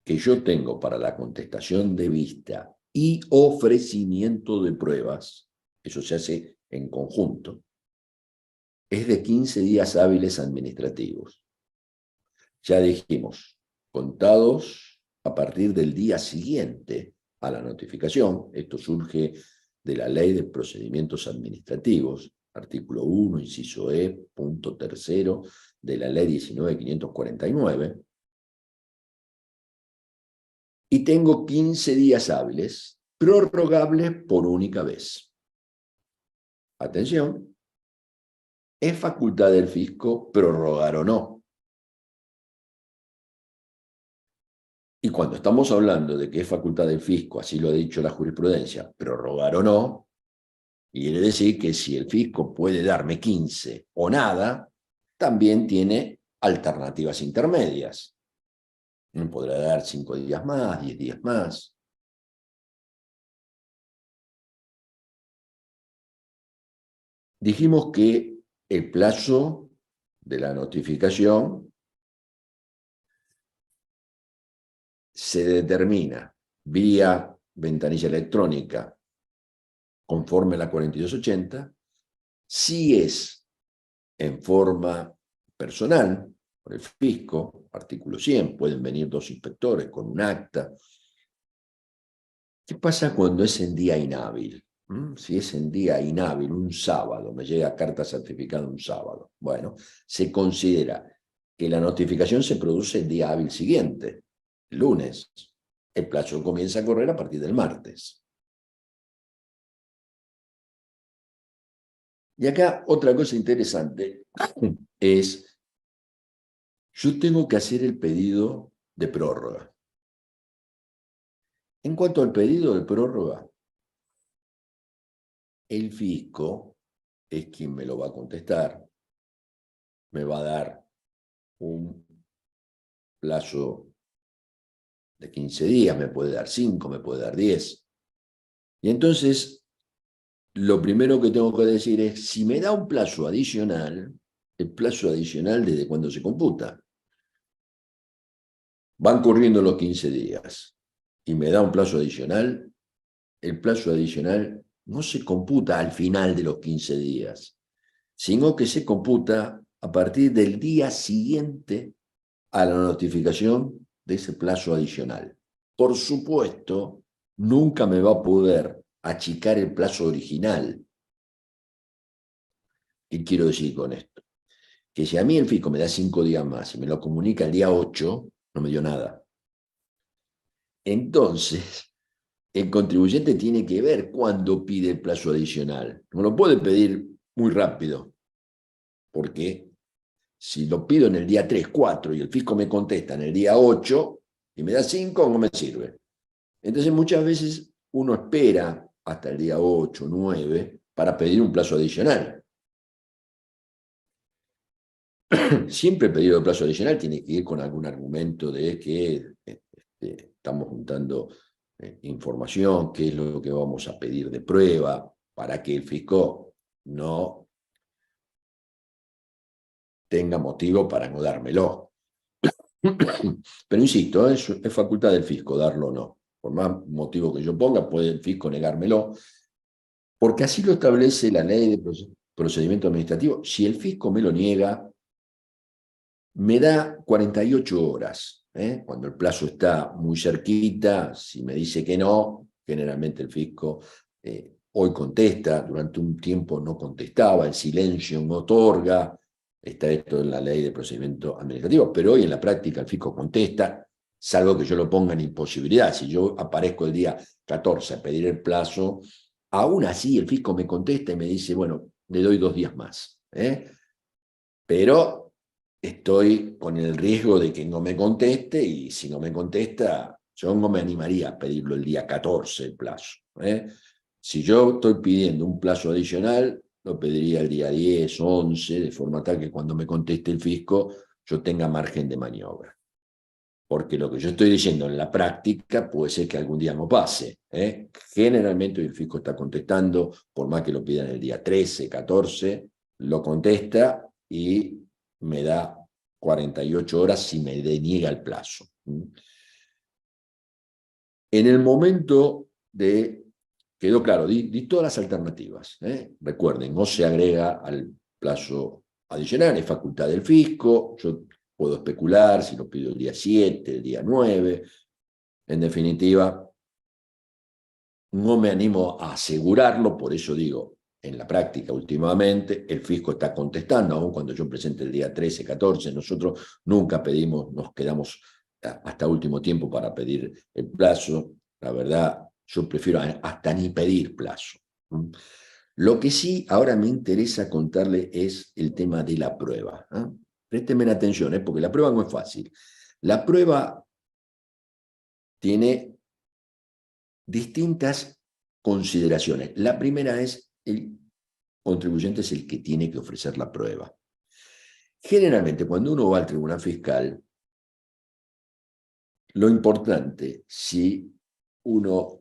que yo tengo para la contestación de vista y ofrecimiento de pruebas, eso se hace en conjunto, es de 15 días hábiles administrativos. Ya dijimos, contados a partir del día siguiente a la notificación. Esto surge de la Ley de Procedimientos Administrativos, artículo 1, inciso E, punto tercero, de la Ley 19.549. Y tengo 15 días hábiles, prorrogables por única vez. Atención, es facultad del fisco prorrogar o no. Y cuando estamos hablando de que es facultad del fisco, así lo ha dicho la jurisprudencia, prorrogar o no, quiere decir que si el fisco puede darme 15 o nada, también tiene alternativas intermedias. Me podrá dar 5 días más, 10 días más. Dijimos que el plazo de la notificación se determina vía ventanilla electrónica conforme a la 4280, si es en forma personal, por el fisco, artículo 100, pueden venir 2 inspectores con un acta. ¿Qué pasa cuando es en día inhábil? Si es en día inhábil, un sábado, me llega carta certificada un sábado. Bueno, se considera que la notificación se produce el día hábil siguiente, el lunes. El plazo comienza a correr a partir del martes. Y acá otra cosa interesante es, yo tengo que hacer el pedido de prórroga. En cuanto al pedido de prórroga, el fisco es quien me lo va a contestar, me va a dar un plazo de 15 días, me puede dar 5, me puede dar 10. Y entonces, lo primero que tengo que decir es, si me da un plazo adicional, el plazo adicional desde cuándo se computa. Van corriendo los 15 días y me da un plazo adicional, el plazo adicional no se computa al final de los 15 días, sino que se computa a partir del día siguiente a la notificación de ese plazo adicional. Por supuesto, nunca me va a poder achicar el plazo original. ¿Qué quiero decir con esto? Que si a mí el fisco me da 5 días más y me lo comunica el día 8, no me dio nada. Entonces, el contribuyente tiene que ver cuándo pide el plazo adicional. No lo puede pedir muy rápido, porque si lo pido en el día 3, 4 y el fisco me contesta en el día 8 y me da 5, no me sirve. Entonces muchas veces uno espera hasta el día 8, 9 para pedir un plazo adicional. Siempre el pedido de plazo adicional tiene que ir con algún argumento de que estamos juntando información, qué es lo que vamos a pedir de prueba, para que el fisco no tenga motivo para no dármelo. Pero insisto, es facultad del fisco darlo o no. Por más motivo que yo ponga, puede el fisco negármelo, porque así lo establece la ley de procedimiento administrativo. Si el fisco me lo niega, me da 48 horas. Cuando el plazo está muy cerquita, si me dice que no, generalmente el fisco hoy contesta, durante un tiempo no contestaba, el silencio no otorga, está esto en la ley de procedimiento administrativo, pero hoy en la práctica el fisco contesta, salvo que yo lo ponga en imposibilidad. Si yo aparezco el día 14 a pedir el plazo, aún así el fisco me contesta y me dice, bueno, le doy 2 días más. Pero estoy con el riesgo de que no me conteste, y si no me contesta, yo no me animaría a pedirlo el día 14 el plazo. Si yo estoy pidiendo un plazo adicional, lo pediría el día 10, 11, de forma tal que cuando me conteste el fisco yo tenga margen de maniobra. Porque lo que yo estoy diciendo en la práctica puede ser que algún día no pase. Generalmente el fisco está contestando, por más que lo pidan el día 13, 14, lo contesta y me da 48 horas si me deniega el plazo. En el momento de... Quedó claro, di todas las alternativas. Recuerden, no se agrega al plazo adicional, es facultad del fisco, yo puedo especular si lo pido el día 7, el día 9. En definitiva, no me animo a asegurarlo, por eso digo, en la práctica últimamente, el fisco está contestando, aun cuando yo presente el día 13, 14, nosotros nunca pedimos, nos quedamos hasta último tiempo para pedir el plazo. La verdad, yo prefiero hasta ni pedir plazo. Lo que sí ahora me interesa contarle es el tema de la prueba. Présteme atención, porque la prueba no es fácil. La prueba tiene distintas consideraciones. La primera es, el contribuyente es el que tiene que ofrecer la prueba. Generalmente, cuando uno va al tribunal fiscal, lo importante, si uno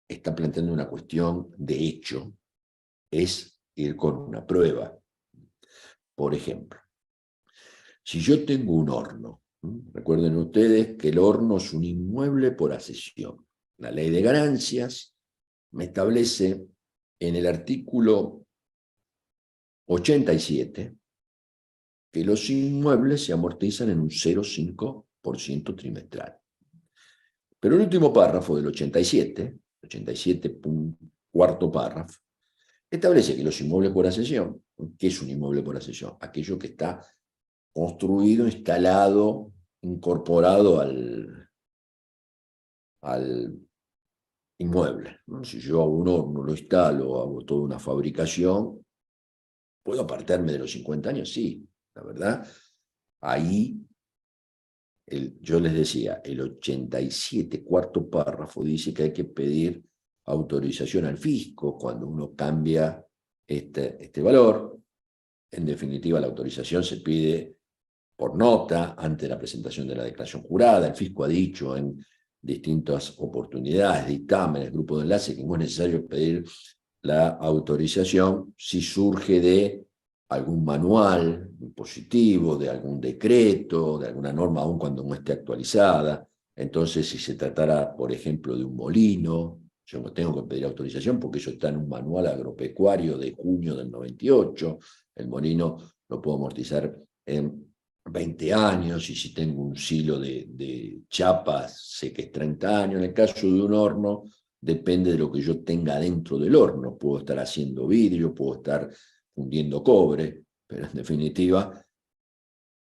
está planteando una cuestión de hecho, es ir con una prueba. Por ejemplo, si yo tengo un horno, recuerden ustedes que el horno es un inmueble por accesión. La ley de ganancias me establece en el artículo 87 que los inmuebles se amortizan en un 0,5% trimestral. Pero el último párrafo del 87, cuarto párrafo, establece que los inmuebles por accesión, ¿qué es un inmueble por accesión? Aquello que está construido, instalado, incorporado al inmueble. Si yo hago un horno, lo instalo, hago toda una fabricación, ¿puedo apartarme de los 50 años? Sí, la verdad. Ahí, yo les decía, el 87, cuarto párrafo, dice que hay que pedir autorización al fisco cuando uno cambia este valor. En definitiva, la autorización se pide por nota ante la presentación de la declaración jurada. El fisco ha dicho en distintas oportunidades, dictámenes, grupos de enlace, que no es necesario pedir la autorización si surge de algún manual impositivo, de algún decreto, de alguna norma, aun cuando no esté actualizada. Entonces, si se tratara, por ejemplo, de un molino, yo no tengo que pedir autorización porque eso está en un manual agropecuario de junio del 98. El molino lo puedo amortizar en 20 años, y si tengo un silo de chapas, sé que es 30 años. En el caso de un horno, depende de lo que yo tenga dentro del horno. Puedo estar haciendo vidrio, puedo estar fundiendo cobre, pero en definitiva,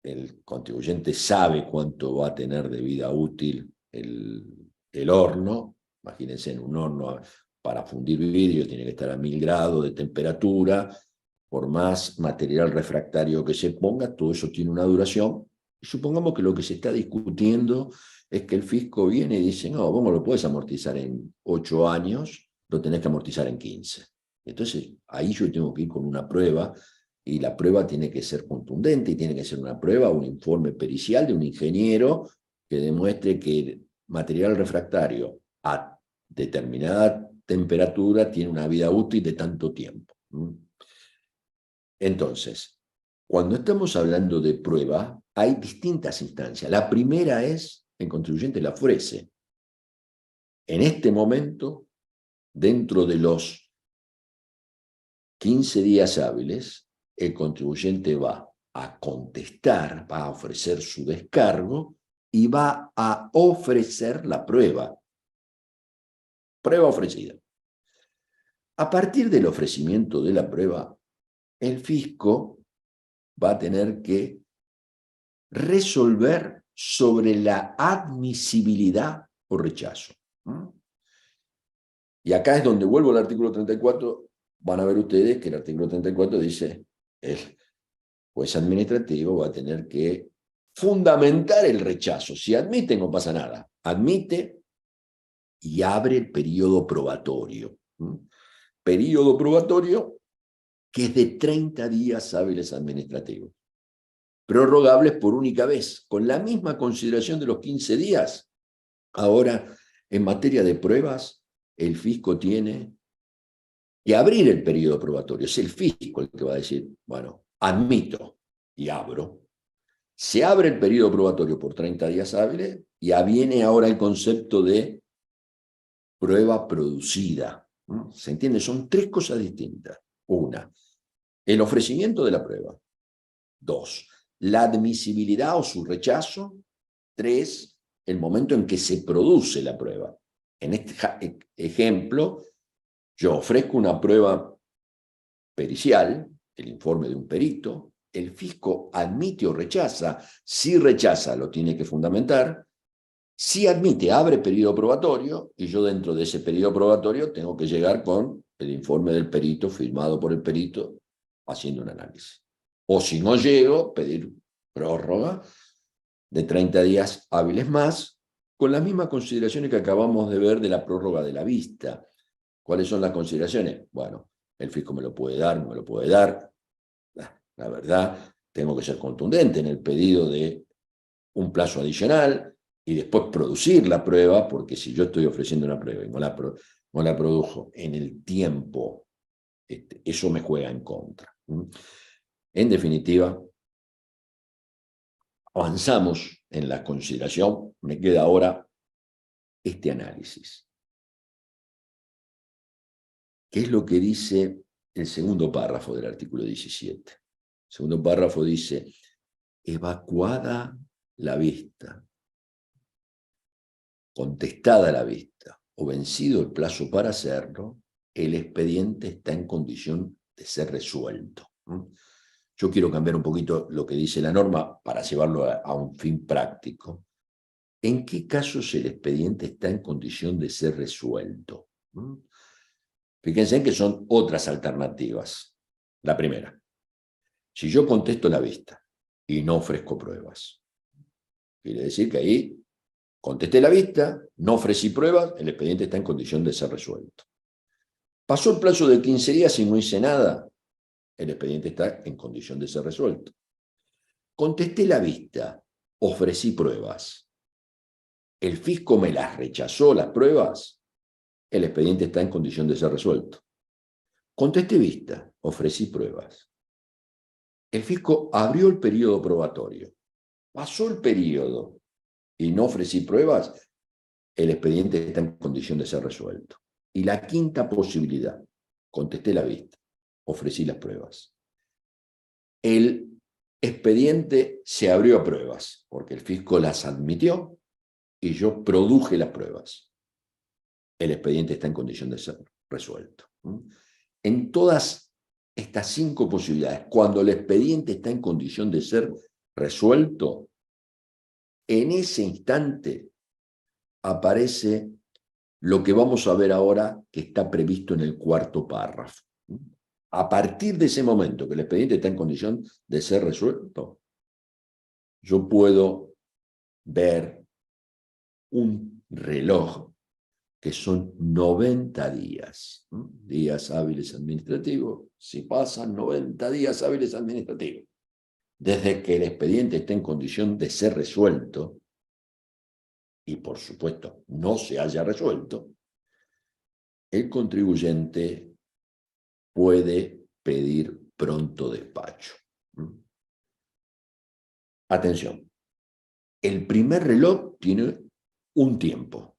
el contribuyente sabe cuánto va a tener de vida útil el horno. Imagínense, en un horno para fundir vidrio tiene que estar a 1000 grados de temperatura. Por más material refractario que se ponga, todo eso tiene una duración. Y supongamos que lo que se está discutiendo es que el fisco viene y dice, no, vos no lo puedes amortizar en 8 años, lo tenés que amortizar en 15. Entonces, ahí yo tengo que ir con una prueba, y la prueba tiene que ser contundente, y tiene que ser una prueba, un informe pericial de un ingeniero que demuestre que el material refractario a determinada temperatura tiene una vida útil de tanto tiempo. Entonces, cuando estamos hablando de prueba, hay distintas instancias. La primera es, el contribuyente la ofrece. En este momento, dentro de los 15 días hábiles, el contribuyente va a contestar, va a ofrecer su descargo y va a ofrecer la prueba. Prueba ofrecida. A partir del ofrecimiento de la prueba, el fisco va a tener que resolver sobre la admisibilidad o rechazo. Y acá es donde vuelvo al artículo 34, van a ver ustedes que el artículo 34 dice, el juez administrativo va a tener que fundamentar el rechazo. Si admite, no pasa nada. Admite y abre el periodo probatorio. Periodo probatorio que es de 30 días hábiles administrativos, prorrogables por única vez, con la misma consideración de los 15 días. Ahora, en materia de pruebas, el fisco tiene que abrir el periodo probatorio. Es el fisco el que va a decir, bueno, admito y abro. Se abre el periodo probatorio por 30 días hábiles y viene ahora el concepto de prueba producida. ¿Se entiende? Son tres cosas distintas. Una, el ofrecimiento de la prueba. Dos, la admisibilidad o su rechazo. Tres, el momento en que se produce la prueba. En este ejemplo, yo ofrezco una prueba pericial, el informe de un perito, el fisco admite o rechaza. Si rechaza, lo tiene que fundamentar. Si admite, abre periodo probatorio, y yo dentro de ese periodo probatorio tengo que llegar con el informe del perito, firmado por el perito, haciendo un análisis. O si no llego, pedir prórroga de 30 días hábiles más, con las mismas consideraciones que acabamos de ver de la prórroga de la vista. ¿Cuáles son las consideraciones? Bueno, el fisco me lo puede dar, no me lo puede dar. La verdad, tengo que ser contundente en el pedido de un plazo adicional y después producir la prueba, porque si yo estoy ofreciendo una prueba y no la produjo en el tiempo, eso me juega en contra. En definitiva, avanzamos en la consideración. Me queda ahora este análisis. ¿Qué es lo que dice el segundo párrafo del artículo 17? El segundo párrafo dice: evacuada la vista, contestada la vista o vencido el plazo para hacerlo, el expediente está en condición de ser resuelto. Yo quiero cambiar un poquito lo que dice la norma para llevarlo a un fin práctico. ¿En qué casos el expediente está en condición de ser resuelto? Fíjense en que son otras alternativas. La primera, si yo contesto la vista y no ofrezco pruebas, quiere decir que ahí contesté la vista, no ofrecí pruebas, el expediente está en condición de ser resuelto. Pasó el plazo de 15 días y no hice nada, el expediente está en condición de ser resuelto. Contesté la vista, ofrecí pruebas, el fisco me las rechazó las pruebas, el expediente está en condición de ser resuelto. Contesté vista, ofrecí pruebas. El fisco abrió el periodo probatorio, pasó el periodo y no ofrecí pruebas, el expediente está en condición de ser resuelto. Y la quinta posibilidad, contesté la vista, ofrecí las pruebas. El expediente se abrió a pruebas, porque el fisco las admitió y yo produje las pruebas. El expediente está en condición de ser resuelto. En todas estas 5 posibilidades, cuando el expediente está en condición de ser resuelto, en ese instante aparece lo que vamos a ver ahora, que está previsto en el cuarto párrafo. A partir de ese momento que el expediente está en condición de ser resuelto, yo puedo ver un reloj que son 90 días, días hábiles administrativos. Si pasan 90 días hábiles administrativos, desde que el expediente esté en condición de ser resuelto, y por supuesto no se haya resuelto, el contribuyente puede pedir pronto despacho. Atención, el primer reloj tiene un tiempo.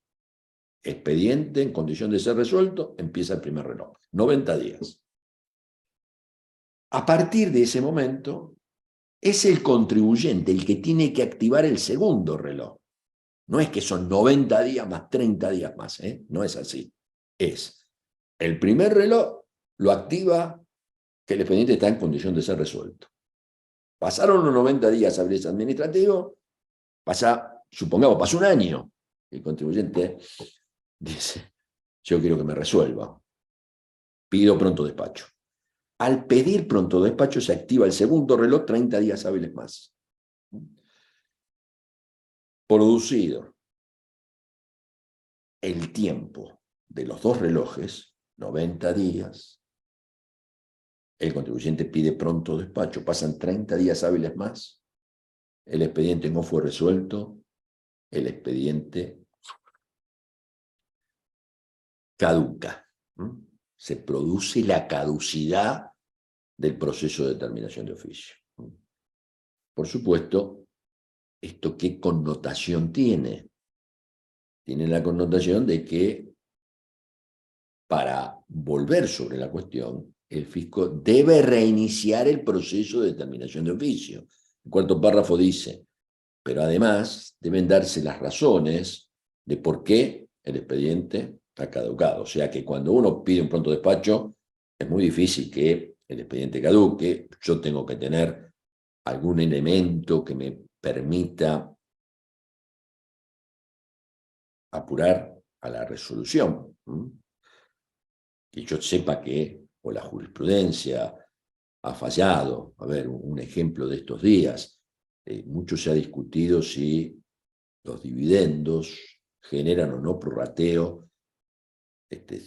Expediente en condición de ser resuelto, empieza el primer reloj, 90 días. A partir de ese momento, es el contribuyente el que tiene que activar el segundo reloj. No es que son 90 días más 30 días más, no es así. Es el primer reloj, lo activa que el expediente está en condición de ser resuelto. Pasaron los 90 días hábiles administrativos, supongamos, pasó un año, el contribuyente dice: yo quiero que me resuelva, pido pronto despacho. Al pedir pronto despacho se activa el segundo reloj, 30 días hábiles más. Producido el tiempo de los dos relojes, 90 días, el contribuyente pide pronto despacho, pasan 30 días hábiles más, el expediente no fue resuelto, el expediente caduca. Se produce la caducidad del proceso de determinación de oficio. Por supuesto, ¿esto qué connotación tiene? Tiene la connotación de que para volver sobre la cuestión, el fisco debe reiniciar el proceso de determinación de oficio. El cuarto párrafo dice, pero además deben darse las razones de por qué el expediente está caducado. O sea que cuando uno pide un pronto despacho, es muy difícil que el expediente caduque. Yo tengo que tener algún elemento que me permita apurar a la resolución. Que yo sepa que o la jurisprudencia ha fallado. A ver, un ejemplo de estos días. Mucho se ha discutido si los dividendos generan o no prorrateo.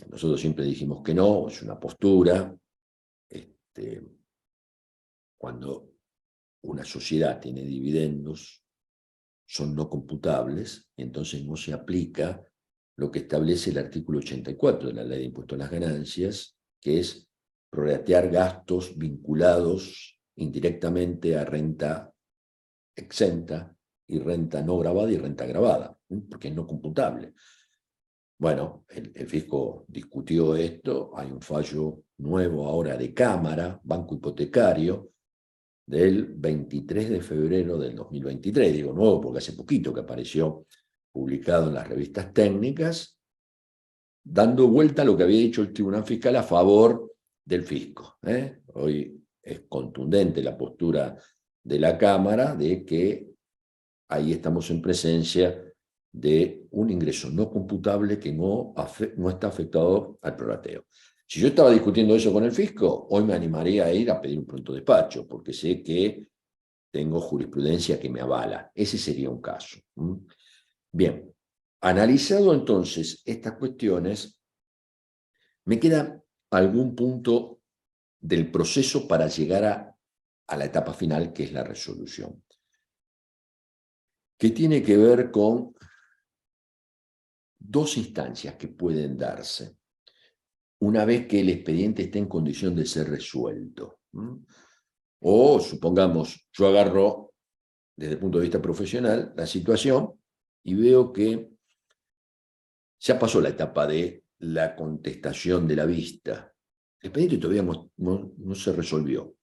Nosotros siempre dijimos que no, es una postura. Cuando una sociedad tiene dividendos, son no computables, y entonces no se aplica lo que establece el artículo 84 de la Ley de Impuesto a las Ganancias, que es prorratear gastos vinculados indirectamente a renta exenta y renta no grabada y renta grabada, porque es no computable. Bueno, el fisco discutió esto, hay un fallo nuevo ahora de Cámara, Banco Hipotecario, del 23 de febrero del 2023, digo nuevo porque hace poquito que apareció publicado en las revistas técnicas, dando vuelta a lo que había dicho el Tribunal Fiscal a favor del fisco. Hoy es contundente la postura de la Cámara de que ahí estamos en presencia de un ingreso no computable que no está afectado al prorrateo. Si yo estaba discutiendo eso con el fisco, hoy me animaría a ir a pedir un pronto despacho, porque sé que tengo jurisprudencia que me avala. Ese sería un caso. Bien, analizado entonces estas cuestiones, me queda algún punto del proceso para llegar a la etapa final, que es la resolución, que tiene que ver con dos instancias que pueden darse una vez que el expediente esté en condición de ser resuelto. O, supongamos, yo agarro, desde el punto de vista profesional, la situación y veo que ya pasó la etapa de la contestación de la vista. El expediente todavía no se resolvió.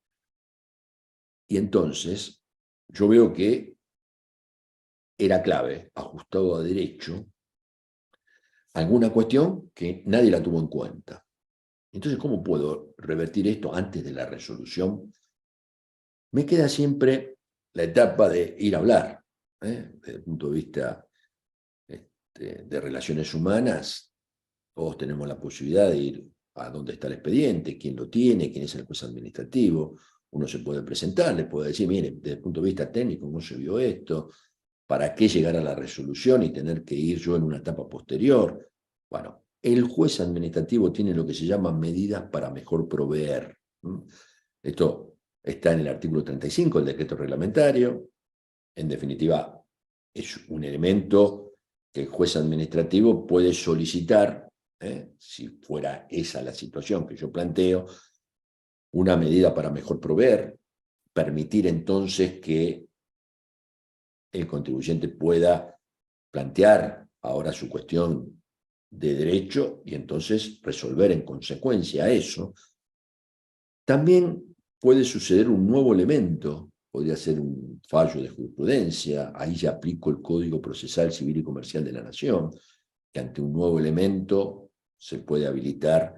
Y entonces, yo veo que era clave, ajustado a derecho, alguna cuestión que nadie la tuvo en cuenta. Entonces, ¿cómo puedo revertir esto antes de la resolución? Me queda siempre la etapa de ir a hablar. Desde el punto de vista de relaciones humanas, todos tenemos la posibilidad de ir a dónde está el expediente, quién lo tiene, quién es el juez administrativo. Uno se puede presentar, le puede decir, mire, desde el punto de vista técnico, ¿cómo se vio esto? ¿Para qué llegar a la resolución y tener que ir yo en una etapa posterior? Bueno, el juez administrativo tiene lo que se llama medidas para mejor proveer. Esto está en el artículo 35 del decreto reglamentario. En definitiva, es un elemento que el juez administrativo puede solicitar, si fuera esa la situación que yo planteo, una medida para mejor proveer, permitir entonces que el contribuyente pueda plantear ahora su cuestión de derecho y entonces resolver en consecuencia a eso. También puede suceder un nuevo elemento, podría ser un fallo de jurisprudencia, ahí ya aplico el Código Procesal Civil y Comercial de la Nación, que ante un nuevo elemento se puede habilitar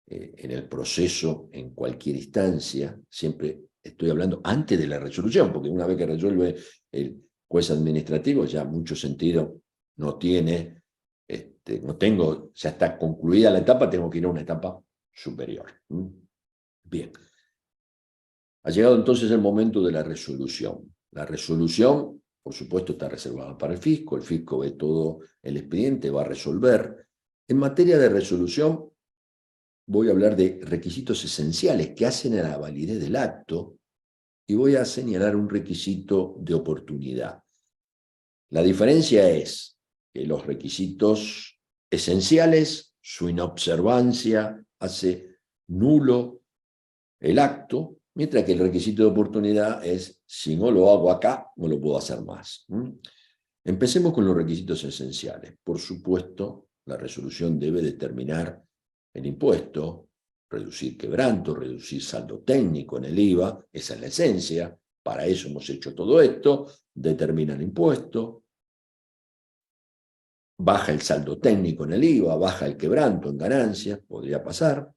en el proceso en cualquier instancia. Siempre estoy hablando antes de la resolución, porque una vez que resuelve el juez administrativo ya mucho sentido no tiene, no tengo, ya está concluida la etapa, tengo que ir a una etapa superior. Bien. Ha llegado entonces el momento de la resolución. La resolución, por supuesto, está reservada para el fisco ve todo el expediente, va a resolver. En materia de resolución, voy a hablar de requisitos esenciales que hacen a la validez del acto y voy a señalar un requisito de oportunidad. La diferencia es que los requisitos esenciales, su inobservancia hace nulo el acto, mientras que el requisito de oportunidad es, si no lo hago acá, no lo puedo hacer más. Empecemos con los requisitos esenciales. Por supuesto, la resolución debe determinar el impuesto, reducir quebranto, reducir saldo técnico en el IVA, esa es la esencia, para eso hemos hecho todo esto, determina el impuesto, baja el saldo técnico en el IVA, baja el quebranto en ganancias, podría pasar,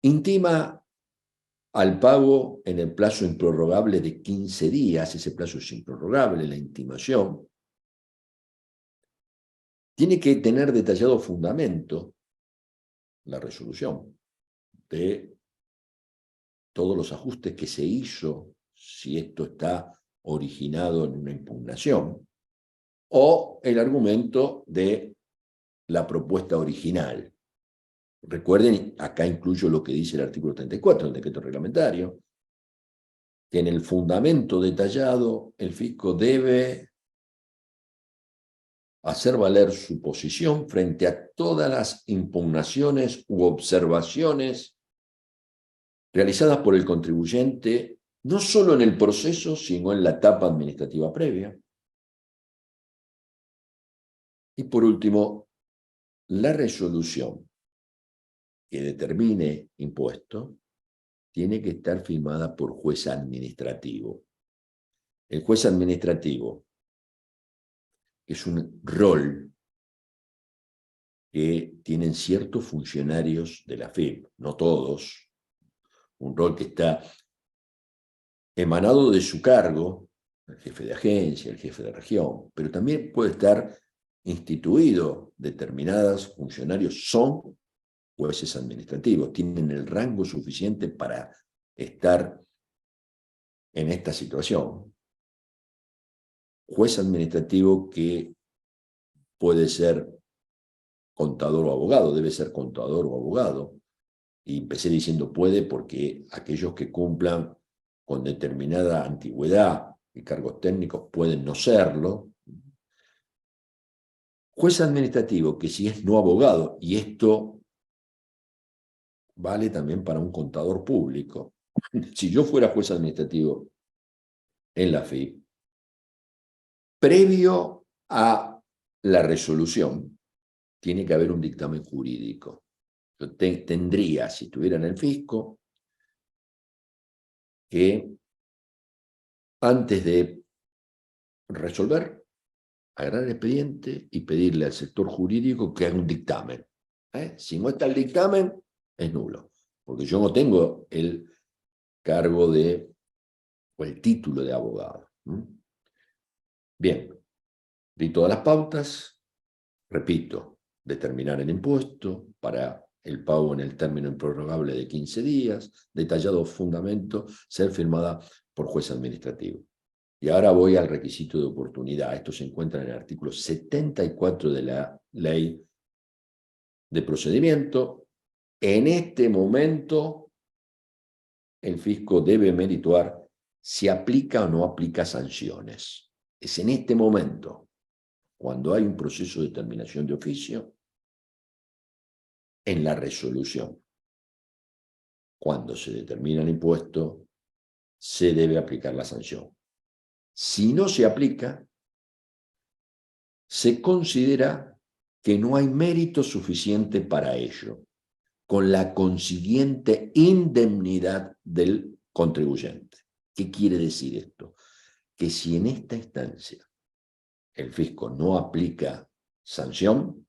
intima al pago en el plazo improrrogable de 15 días, ese plazo es improrrogable, la intimación, tiene que tener detallado fundamento la resolución de todos los ajustes que se hizo, si esto está originado en una impugnación, o el argumento de la propuesta original. Recuerden, acá incluyo lo que dice el artículo 34 del decreto reglamentario, que en el fundamento detallado el fisco debe hacer valer su posición frente a todas las impugnaciones u observaciones realizadas por el contribuyente, no solo en el proceso, sino en la etapa administrativa previa. Y por último, la resolución que determine impuesto tiene que estar firmada por juez administrativo. El juez administrativo es un rol que tienen ciertos funcionarios de la FIP, no todos, un rol que está emanado de su cargo, el jefe de agencia, el jefe de región, pero también puede estar instituido, determinados funcionarios son jueces administrativos, tienen el rango suficiente para estar en esta situación. Juez administrativo que puede ser contador o abogado, debe ser contador o abogado, y empecé diciendo puede porque aquellos que cumplan con determinada antigüedad y cargos técnicos pueden no serlo. Juez administrativo que si es no abogado, y esto vale también para un contador público, si yo fuera juez administrativo en la FIP, previo a la resolución, tiene que haber un dictamen jurídico. Yo tendría, si estuviera en el fisco, que antes de resolver, agarrar el expediente y pedirle al sector jurídico que haga un dictamen. Si no está el dictamen, es nulo, porque yo no tengo el cargo de, o el título de abogado. Bien, di todas las pautas, repito, determinar el impuesto para el pago en el término improrrogable de 15 días, detallado fundamento, ser firmada por juez administrativo. Y ahora voy al requisito de oportunidad. Esto se encuentra en el artículo 74 de la Ley de Procedimiento. En este momento, el fisco debe merituar si aplica o no aplica sanciones. Es en este momento, cuando hay un proceso de determinación de oficio, en la resolución. Cuando se determina el impuesto, se debe aplicar la sanción. Si no se aplica, se considera que no hay mérito suficiente para ello, con la consiguiente indemnidad del contribuyente. ¿Qué quiere decir esto? Que si en esta instancia el fisco no aplica sanción,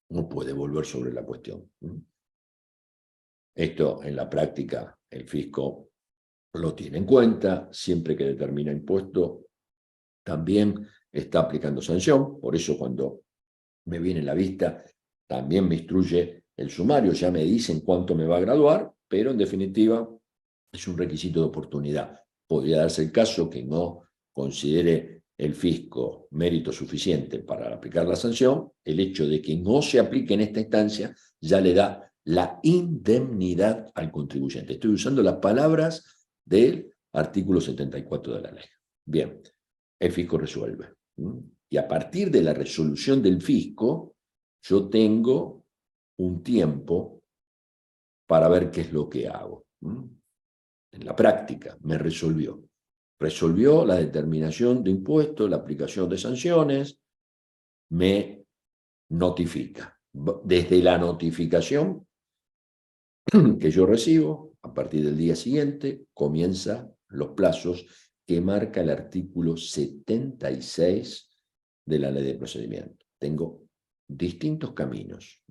no puede volver sobre la cuestión. Esto en la práctica el fisco lo tiene en cuenta, siempre que determina impuesto también está aplicando sanción, por eso cuando me viene la vista también me instruye el sumario, ya me dicen cuánto me va a graduar, pero en definitiva es un requisito de oportunidad. Podría darse el caso que no considere el fisco mérito suficiente para aplicar la sanción, el hecho de que no se aplique en esta instancia ya le da la indemnidad al contribuyente. Estoy usando las palabras del artículo 74 de la ley. Bien, el fisco resuelve. Y a partir de la resolución del fisco, yo tengo un tiempo para ver qué es lo que hago. En la práctica, me resolvió. Resolvió la determinación de impuestos, la aplicación de sanciones, me notifica. desde la notificación que yo recibo, a partir del día siguiente, comienzan los plazos que marca el artículo 76 de la Ley de Procedimiento. Tengo distintos caminos.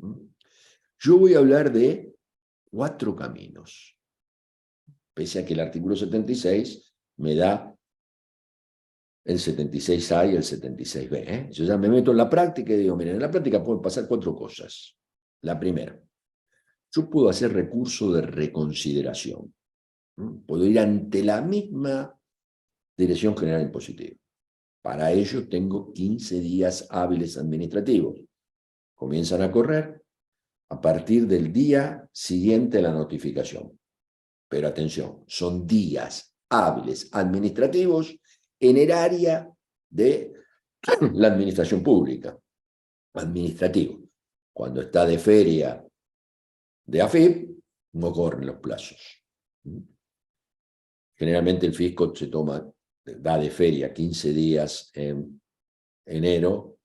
Yo voy a hablar de 4 caminos, pese a que el artículo 76 me da el 76A y el 76B. Yo ya me meto en la práctica y digo, miren, en la práctica pueden pasar 4 cosas. La primera, yo puedo hacer recurso de reconsideración. Puedo ir ante la misma Dirección General Impositiva. Para ello tengo 15 días hábiles administrativos. Comienzan a correr a partir del día siguiente a la notificación. Pero atención, son días hábiles administrativos en el área de la administración pública. Administrativo. Cuando está de feria de AFIP, no corren los plazos. Generalmente el fisco da de feria 15 días en enero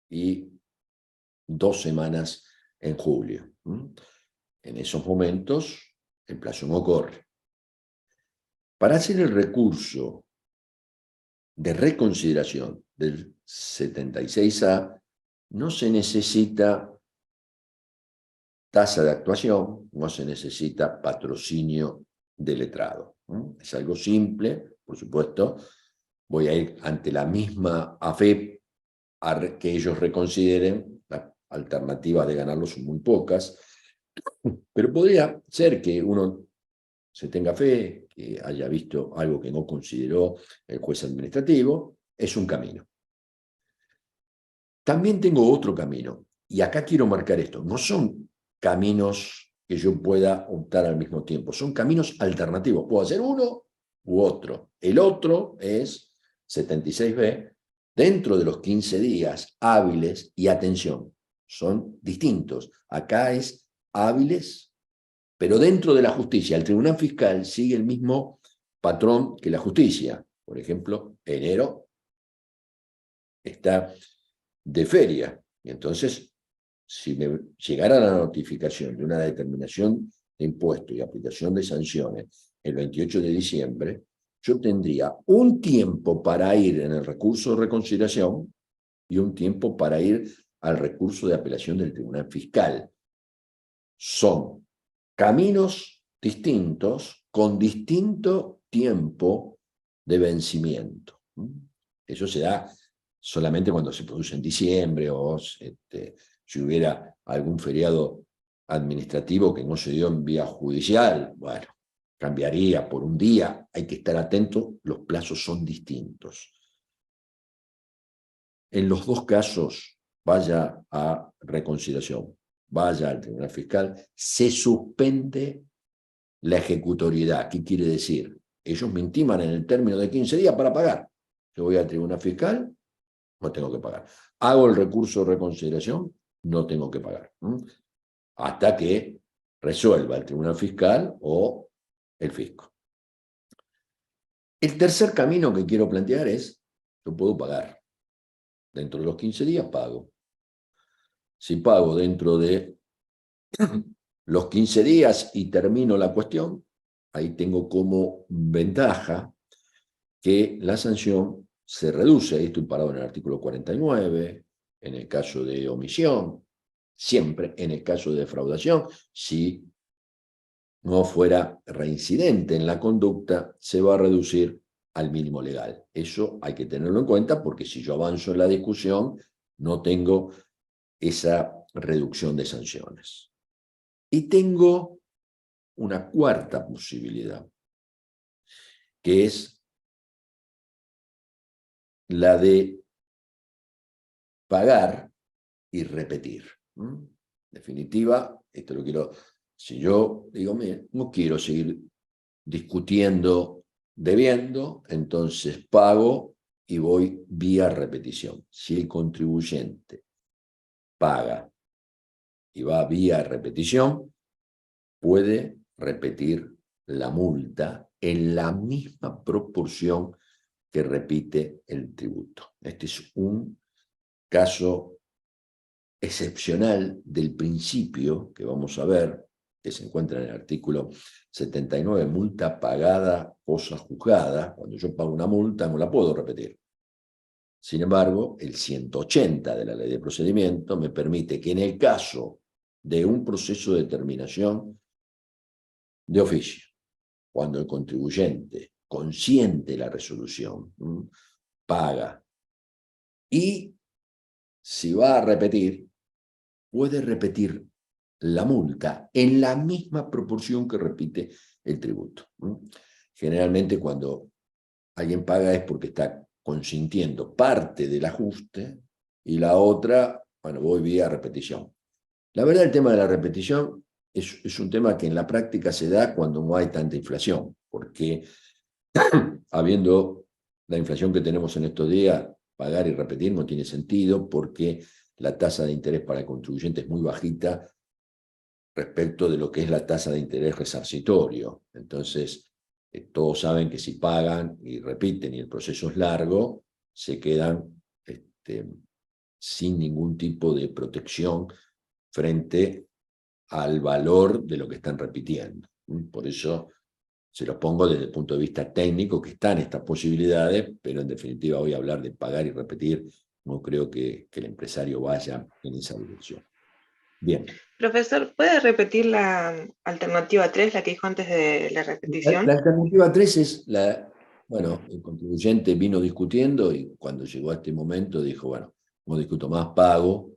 y 2 semanas en julio. En esos momentos el plazo no corre. Para hacer el recurso de reconsideración del 76A no se necesita tasa de actuación, no se necesita patrocinio de letrado. Es algo simple, por supuesto. Voy a ir ante la misma AFIP que ellos reconsideren. Las alternativas de ganarlo son muy pocas, pero podría ser que uno se tenga fe, que haya visto algo que no consideró el juez administrativo. Es un camino. También tengo otro camino, y acá quiero marcar esto. No son caminos que yo pueda optar al mismo tiempo, son caminos alternativos. Puedo hacer uno u otro. El otro es 76B, dentro de los 15 días hábiles, y atención, son distintos. Acá es hábiles, pero dentro de la justicia. El Tribunal Fiscal sigue el mismo patrón que la justicia. Por ejemplo, enero está de feria, y entonces, si me llegara la notificación de una determinación de impuesto y aplicación de sanciones el 28 de diciembre, yo tendría un tiempo para ir en el recurso de reconsideración y un tiempo para ir al recurso de apelación del Tribunal Fiscal. Son caminos distintos con distinto tiempo de vencimiento. Eso se da solamente cuando se produce en diciembre o si hubiera algún feriado administrativo que no se dio en vía judicial. Bueno, cambiaría por un día. Hay que estar atento, los plazos son distintos. En los 2 casos, vaya a reconsideración, vaya al Tribunal Fiscal, se suspende la ejecutoriedad. ¿Qué quiere decir? Ellos me intiman en el término de 15 días para pagar. Yo voy al Tribunal Fiscal, no tengo que pagar. Hago el recurso de reconsideración, no tengo que pagar. Hasta que resuelva el Tribunal Fiscal o el fisco. El tercer camino que quiero plantear es, yo puedo pagar. Dentro de los 15 días pago. Si pago dentro de los 15 días y termino la cuestión, ahí tengo como ventaja que la sanción se reduce. Ahí estoy parado en el artículo 49, en el caso de omisión, siempre en el caso de defraudación. Si no fuera reincidente en la conducta, se va a reducir al mínimo legal. Eso hay que tenerlo en cuenta, porque si yo avanzo en la discusión, no tengo esa reducción de sanciones. Y tengo una cuarta posibilidad, que es la de pagar y repetir. En definitiva, esto lo quiero, si yo digo, no quiero seguir discutiendo debiendo, entonces pago y voy vía repetición. Si el contribuyente paga y va vía repetición, puede repetir la multa en la misma proporción que repite el tributo. Este es un caso excepcional del principio que vamos a ver, que se encuentra en el artículo 79, multa pagada, cosa juzgada. Cuando yo pago una multa no la puedo repetir. Sin embargo, el 180 de la Ley de Procedimiento me permite que en el caso de un proceso de determinación de oficio, cuando el contribuyente consiente la resolución, paga, y si va a repetir, puede repetir la multa en la misma proporción que repite el tributo. Generalmente cuando alguien paga es porque está consintiendo parte del ajuste y la otra, bueno, voy vía repetición. La verdad, el tema de la repetición es un tema que en la práctica se da cuando no hay tanta inflación, porque habiendo la inflación que tenemos en estos días, pagar y repetir no tiene sentido porque la tasa de interés para el contribuyente es muy bajita respecto de lo que es la tasa de interés resarcitorio. Entonces, todos saben que si pagan y repiten y el proceso es largo, se quedan sin ningún tipo de protección frente al valor de lo que están repitiendo. Por eso se los pongo desde el punto de vista técnico, que están estas posibilidades, pero en definitiva voy a hablar de pagar y repetir. No creo que el empresario vaya en esa dirección. Bien. Profesor, ¿puede repetir la alternativa 3, la que dijo antes de la repetición? La alternativa 3 es bueno, el contribuyente vino discutiendo y cuando llegó a este momento dijo, bueno, no discuto más, pago.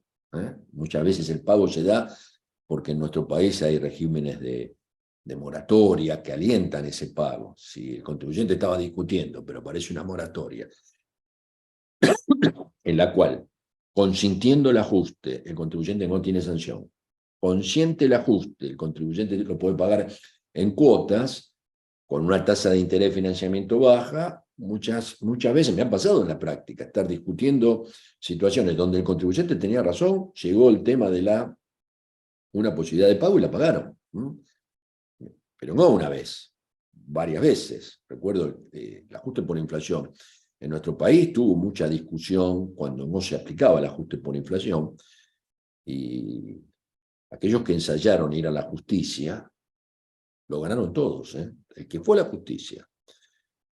Muchas veces el pago se da porque en nuestro país hay regímenes de moratoria que alientan ese pago. Si el contribuyente estaba discutiendo, pero aparece una moratoria en la cual, consintiendo el ajuste, el contribuyente no tiene sanción, consciente el ajuste, el contribuyente lo puede pagar en cuotas, con una tasa de interés de financiamiento baja, muchas veces me ha pasado en la práctica, estar discutiendo situaciones donde el contribuyente tenía razón, llegó el tema de una posibilidad de pago y la pagaron. Pero no una vez, varias veces. Recuerdo el ajuste por inflación. En nuestro país tuvo mucha discusión cuando no se aplicaba el ajuste por inflación y aquellos que ensayaron ir a la justicia lo ganaron todos. El que fue a la justicia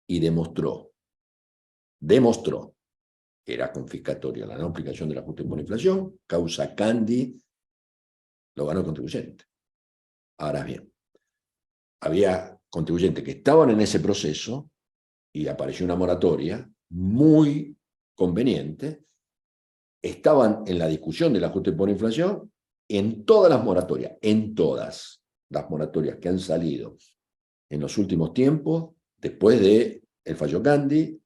y demostró que era confiscatoria la no aplicación del ajuste por inflación, causa Candy, lo ganó el contribuyente. Ahora bien, había contribuyentes que estaban en ese proceso y apareció una moratoria muy conveniente, estaban en la discusión del ajuste por inflación, en todas las moratorias que han salido en los últimos tiempos, después del fallo Candy,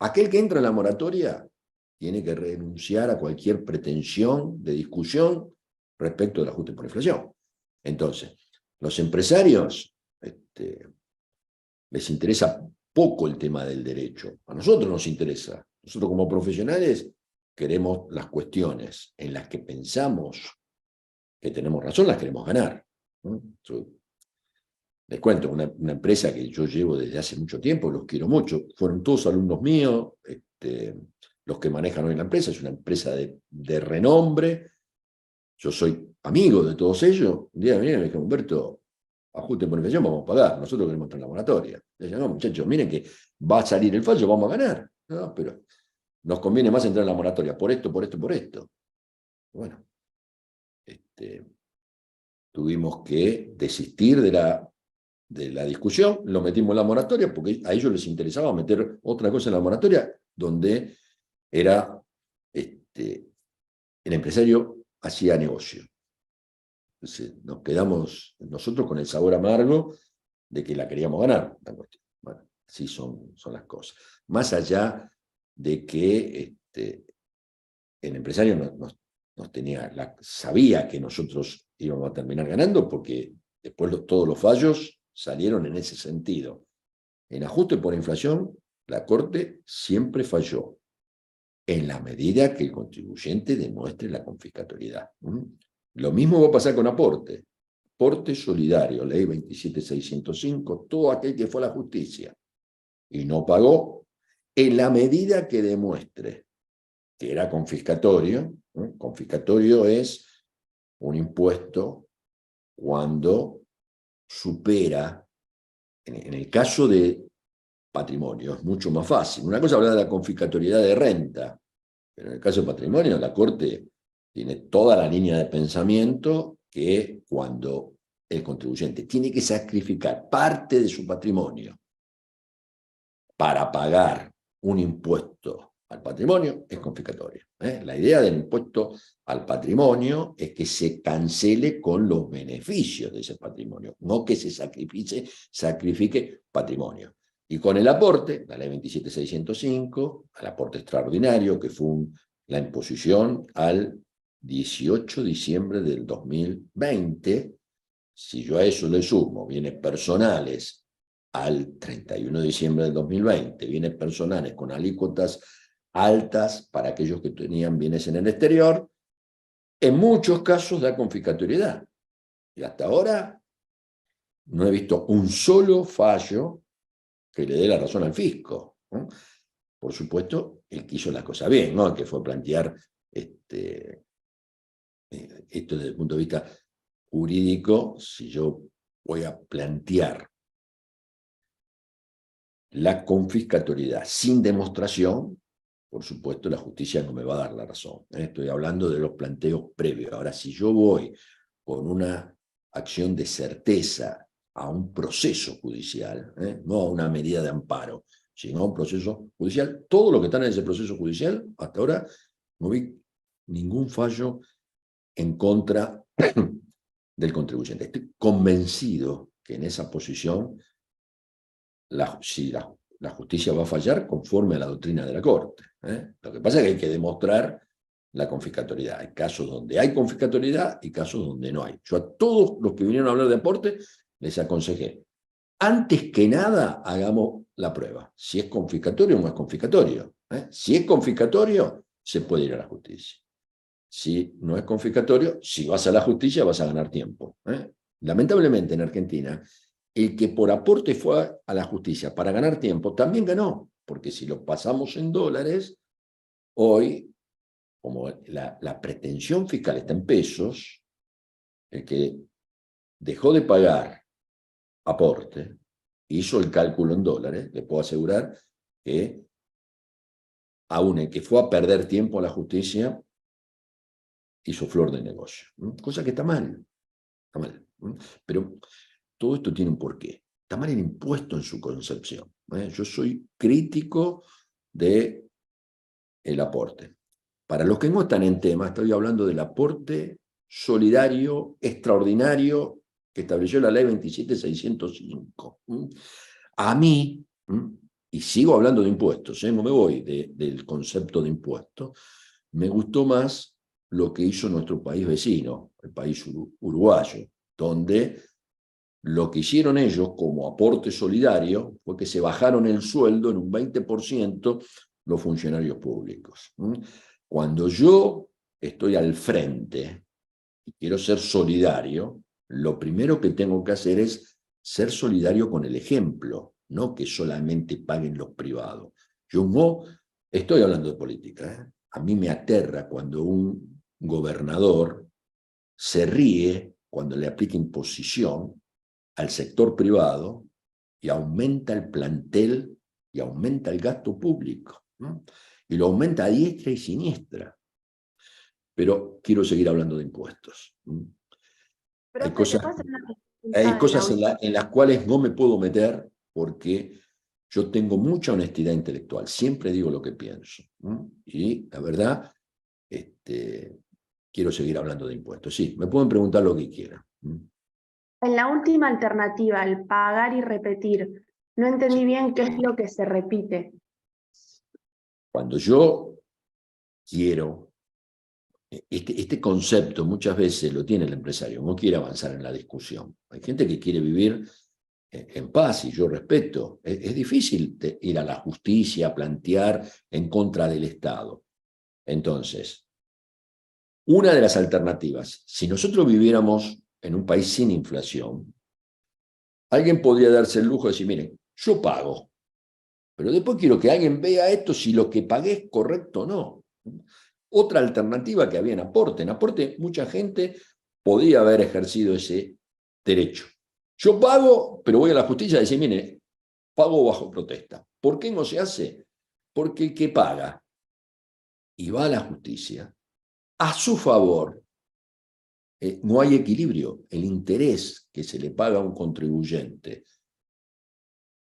aquel que entra en la moratoria tiene que renunciar a cualquier pretensión de discusión respecto del ajuste por inflación. Entonces, los empresarios les interesa poco el tema del derecho. A nosotros nos interesa. Nosotros como profesionales queremos las cuestiones en las que pensamos que tenemos razón, las queremos ganar. Les cuento, una empresa que yo llevo desde hace mucho tiempo, los quiero mucho, fueron todos alumnos míos, los que manejan hoy la empresa, es una empresa de renombre, yo soy amigo de todos ellos. Un día vinieron y me dijeron, Humberto, ajuste por inflación, vamos a pagar, nosotros queremos entrar en la moratoria. Le dije, no, muchachos, miren que va a salir el fallo, vamos a ganar. No, pero nos conviene más entrar en la moratoria, por esto, por esto, por esto. Bueno, tuvimos que desistir de la discusión, lo metimos en la moratoria, porque a ellos les interesaba meter otra cosa en la moratoria, donde era el empresario hacía negocio. Entonces nos quedamos nosotros con el sabor amargo de que la queríamos ganar. Bueno, así son las cosas. Más allá de que el empresario sabía que nosotros íbamos a terminar ganando, porque después todos los fallos salieron en ese sentido. En ajuste por inflación, la Corte siempre falló, en la medida que el contribuyente demuestre la confiscatoriedad. Lo mismo va a pasar con aporte. Aporte solidario, ley 27605, todo aquel que fue a la justicia y no pagó, en la medida que demuestre que era confiscatorio. Confiscatorio es un impuesto cuando supera, en el caso de patrimonio, es mucho más fácil. Una cosa es hablar de la confiscatoriedad de renta, pero en el caso de patrimonio, la Corte tiene toda la línea de pensamiento que cuando el contribuyente tiene que sacrificar parte de su patrimonio para pagar un impuesto al patrimonio, es confiscatorio. La idea del impuesto al patrimonio es que se cancele con los beneficios de ese patrimonio, no que se sacrifique patrimonio. Y con el aporte, la ley 27.605, al aporte extraordinario, que fue la imposición al 18 de diciembre del 2020, si yo a eso le sumo bienes personales al 31 de diciembre del 2020, bienes personales con alícuotas altas para aquellos que tenían bienes en el exterior, en muchos casos da confiscatoriedad. Y hasta ahora no he visto un solo fallo que le dé la razón al fisco, ¿no? Por supuesto, el que hizo la cosa bien, ¿no? El que fue plantear esto desde el punto de vista jurídico. Si yo voy a plantear la confiscatoriedad sin demostración, por supuesto la justicia no me va a dar la razón. Estoy hablando de los planteos previos. Ahora, si yo voy con una acción de certeza a un proceso judicial, no a una medida de amparo, sino a un proceso judicial, todo lo que está en ese proceso judicial, hasta ahora no vi ningún fallo en contra del contribuyente. Estoy convencido que en esa posición si la justicia va a fallar conforme a la doctrina de la Corte. Lo que pasa es que hay que demostrar la confiscatoriedad. Hay casos donde hay confiscatoriedad y casos donde no hay. Yo a todos los que vinieron a hablar de aporte les aconsejé, antes que nada hagamos la prueba, si es confiscatorio o no es confiscatorio. Si es confiscatorio, se puede ir a la justicia. Si no es confiscatorio, si vas a la justicia vas a ganar tiempo. Lamentablemente en Argentina, el que por aporte fue a la justicia para ganar tiempo, también ganó, porque si lo pasamos en dólares, hoy, como la pretensión fiscal está en pesos, el que dejó de pagar aporte, hizo el cálculo en dólares, le puedo asegurar que aún el que fue a perder tiempo a la justicia, hizo flor de negocio. Cosa que está mal. Está mal. Pero todo esto tiene un porqué. Está mal el impuesto en su concepción. Yo soy crítico del aporte. Para los que no están en tema, estoy hablando del aporte solidario extraordinario que estableció la ley 27.605. A mí, y sigo hablando de impuestos, no me voy del concepto de impuestos, me gustó más lo que hizo nuestro país vecino, el país uruguayo, donde lo que hicieron ellos como aporte solidario fue que se bajaron el sueldo en un 20% los funcionarios públicos. Cuando yo estoy al frente y quiero ser solidario, lo primero que tengo que hacer es ser solidario con el ejemplo, no que solamente paguen los privados. Yo no estoy hablando de política. A mí me aterra cuando un gobernador se ríe cuando le aplica imposición al sector privado y aumenta el plantel y aumenta el gasto público, ¿no? Y lo aumenta a diestra y siniestra. Pero quiero seguir hablando de impuestos. Pero Hay cosas la en las cuales no me puedo meter porque yo tengo mucha honestidad intelectual. Siempre digo lo que pienso. Y la verdad, quiero seguir hablando de impuestos. Sí, me pueden preguntar lo que quieran. En la última alternativa, el pagar y repetir, no entendí bien qué es lo que se repite. Cuando yo quiero, este concepto muchas veces lo tiene el empresario, no quiere avanzar en la discusión. Hay gente que quiere vivir en paz y yo respeto. Es difícil ir a la justicia a plantear en contra del Estado. Entonces, una de las alternativas, si nosotros viviéramos en un país sin inflación, alguien podría darse el lujo de decir, miren, yo pago, pero después quiero que alguien vea esto si lo que pagué es correcto o no. Otra alternativa que había en aporte. En aporte mucha gente podía haber ejercido ese derecho. Yo pago, pero voy a la justicia y decir, mire, pago bajo protesta. ¿Por qué no se hace? Porque el que paga y va a la justicia, a su favor, no hay equilibrio. El interés que se le paga a un contribuyente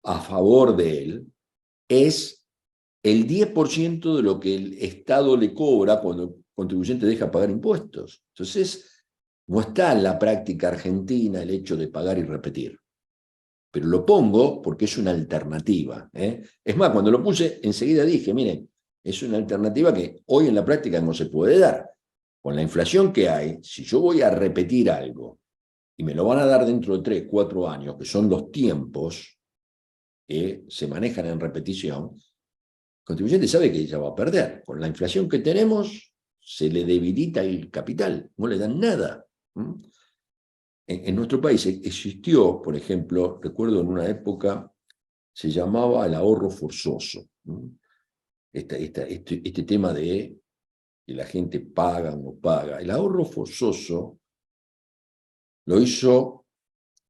a favor de él es el 10% de lo que el Estado le cobra cuando el contribuyente deja pagar impuestos. Entonces, no está en la práctica argentina el hecho de pagar y repetir. Pero lo pongo porque es una alternativa. Es más, cuando lo puse, enseguida dije, miren, es una alternativa que hoy en la práctica no se puede dar. Con la inflación que hay, si yo voy a repetir algo y me lo van a dar dentro de 3, 4 años, que son los tiempos que se manejan en repetición, el contribuyente sabe que ella va a perder. Con la inflación que tenemos, se le debilita el capital, no le dan nada. En nuestro país existió, por ejemplo, recuerdo en una época, se llamaba el ahorro forzoso. Este tema de que la gente paga o no paga. El ahorro forzoso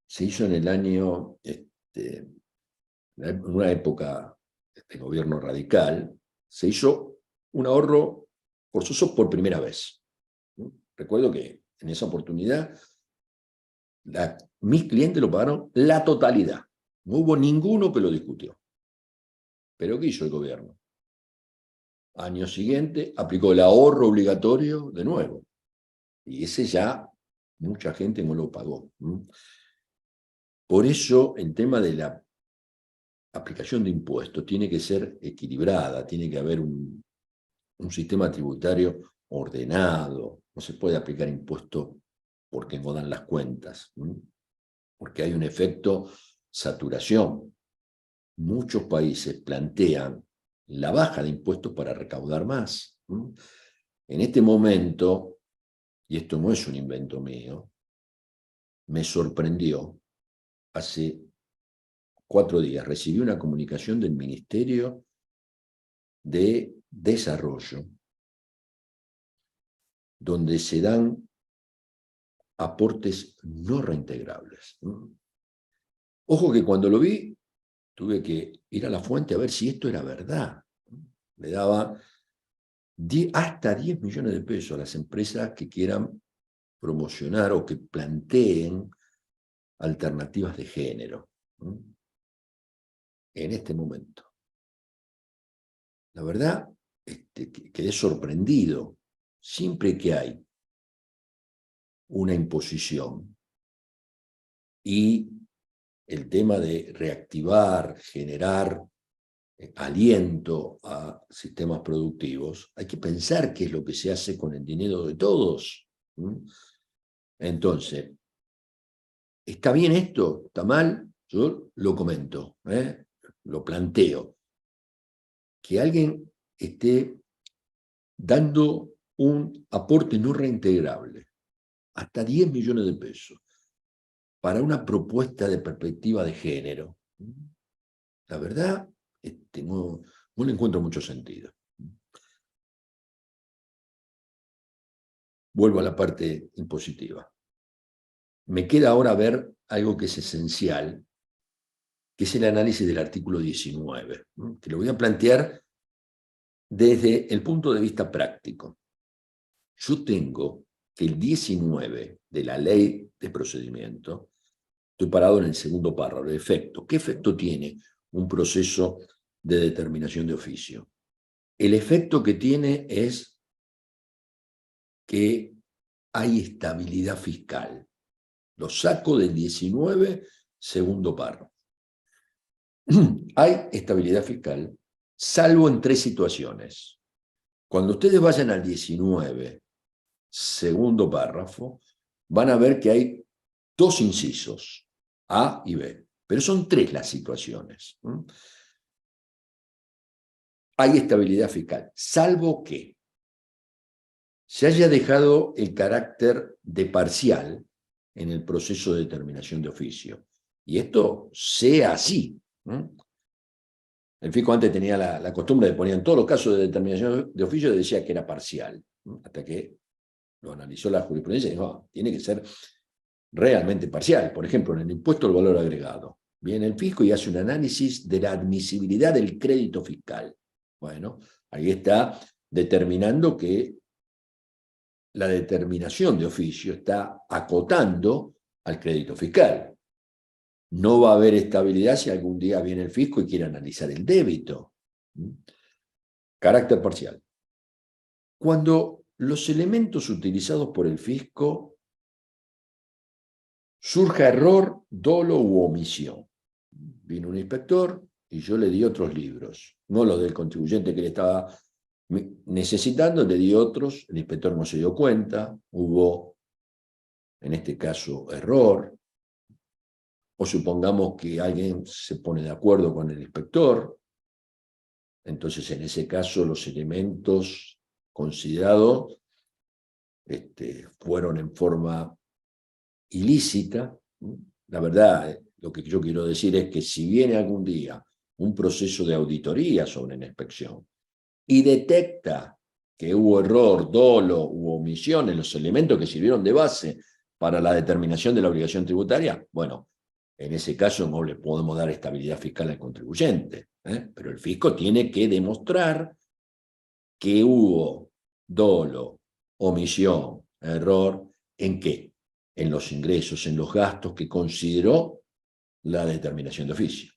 se hizo en el año, en una época de gobierno radical, se hizo un ahorro forzoso por primera vez. Recuerdo que en esa oportunidad mis clientes lo pagaron la totalidad. No hubo ninguno que lo discutió. ¿Pero qué hizo el gobierno? Año siguiente aplicó el ahorro obligatorio de nuevo. Y ese ya mucha gente no lo pagó. Por eso el tema de la aplicación de impuestos tiene que ser equilibrada, tiene que haber un sistema tributario ordenado. No se puede aplicar impuestos porque no dan las cuentas, porque hay un efecto saturación. Muchos países plantean la baja de impuestos para recaudar más. En este momento, y esto no es un invento mío, me sorprendió, hace 4 días recibí una comunicación del Ministerio de Desarrollo, donde se dan aportes no reintegrables. Ojo que cuando lo vi, tuve que ir a la fuente a ver si esto era verdad. Le daba hasta 10 millones de pesos a las empresas que quieran promocionar o que planteen alternativas de género. En este momento. La verdad, quedé sorprendido. Siempre que hay una imposición y el tema de reactivar, generar aliento a sistemas productivos, hay que pensar qué es lo que se hace con el dinero de todos. Entonces, ¿está bien esto? ¿Está mal? Yo lo comento, lo planteo. Que alguien esté dando un aporte no reintegrable, hasta 10 millones de pesos, para una propuesta de perspectiva de género. La verdad, no le encuentro mucho sentido. Vuelvo a la parte impositiva. Me queda ahora ver algo que es esencial, que es el análisis del artículo 19, que lo voy a plantear desde el punto de vista práctico. Yo tengo que el 19 de la ley de procedimiento, estoy parado en el segundo párrafo, el efecto. ¿Qué efecto tiene un proceso de determinación de oficio? El efecto que tiene es que hay estabilidad fiscal. Lo saco del 19, segundo párrafo. Hay estabilidad fiscal, salvo en 3 situaciones. Cuando ustedes vayan al 19, segundo párrafo, van a ver que hay 2 incisos, A y B, pero son 3 las situaciones. Hay estabilidad fiscal, salvo que se haya dejado el carácter de parcial en el proceso de determinación de oficio. Y esto sea así. El fisco antes tenía la costumbre de poner en todos los casos de determinación de oficio, decía que era parcial, hasta que lo analizó la jurisprudencia y dijo, no, tiene que ser realmente parcial. Por ejemplo, en el impuesto al valor agregado, viene el fisco y hace un análisis de la admisibilidad del crédito fiscal. Bueno, ahí está determinando que la determinación de oficio está acotando al crédito fiscal. No va a haber estabilidad si algún día viene el fisco y quiere analizar el débito. Carácter parcial. Cuando los elementos utilizados por el fisco surja error, dolo u omisión. Vino un inspector y yo le di otros libros, no los del contribuyente que le estaba necesitando, le di otros, el inspector no se dio cuenta, hubo, en este caso, error, o supongamos que alguien se pone de acuerdo con el inspector, entonces en ese caso los elementos considerados fueron en forma ilícita. La verdad, lo que yo quiero decir es que si viene algún día un proceso de auditoría sobre una inspección y detecta que hubo error, dolo u omisión en los elementos que sirvieron de base para la determinación de la obligación tributaria, bueno, en ese caso no le podemos dar estabilidad fiscal al contribuyente, pero el fisco tiene que demostrar que hubo dolo, omisión, error, ¿en qué? En los ingresos, en los gastos que consideró la determinación de oficio.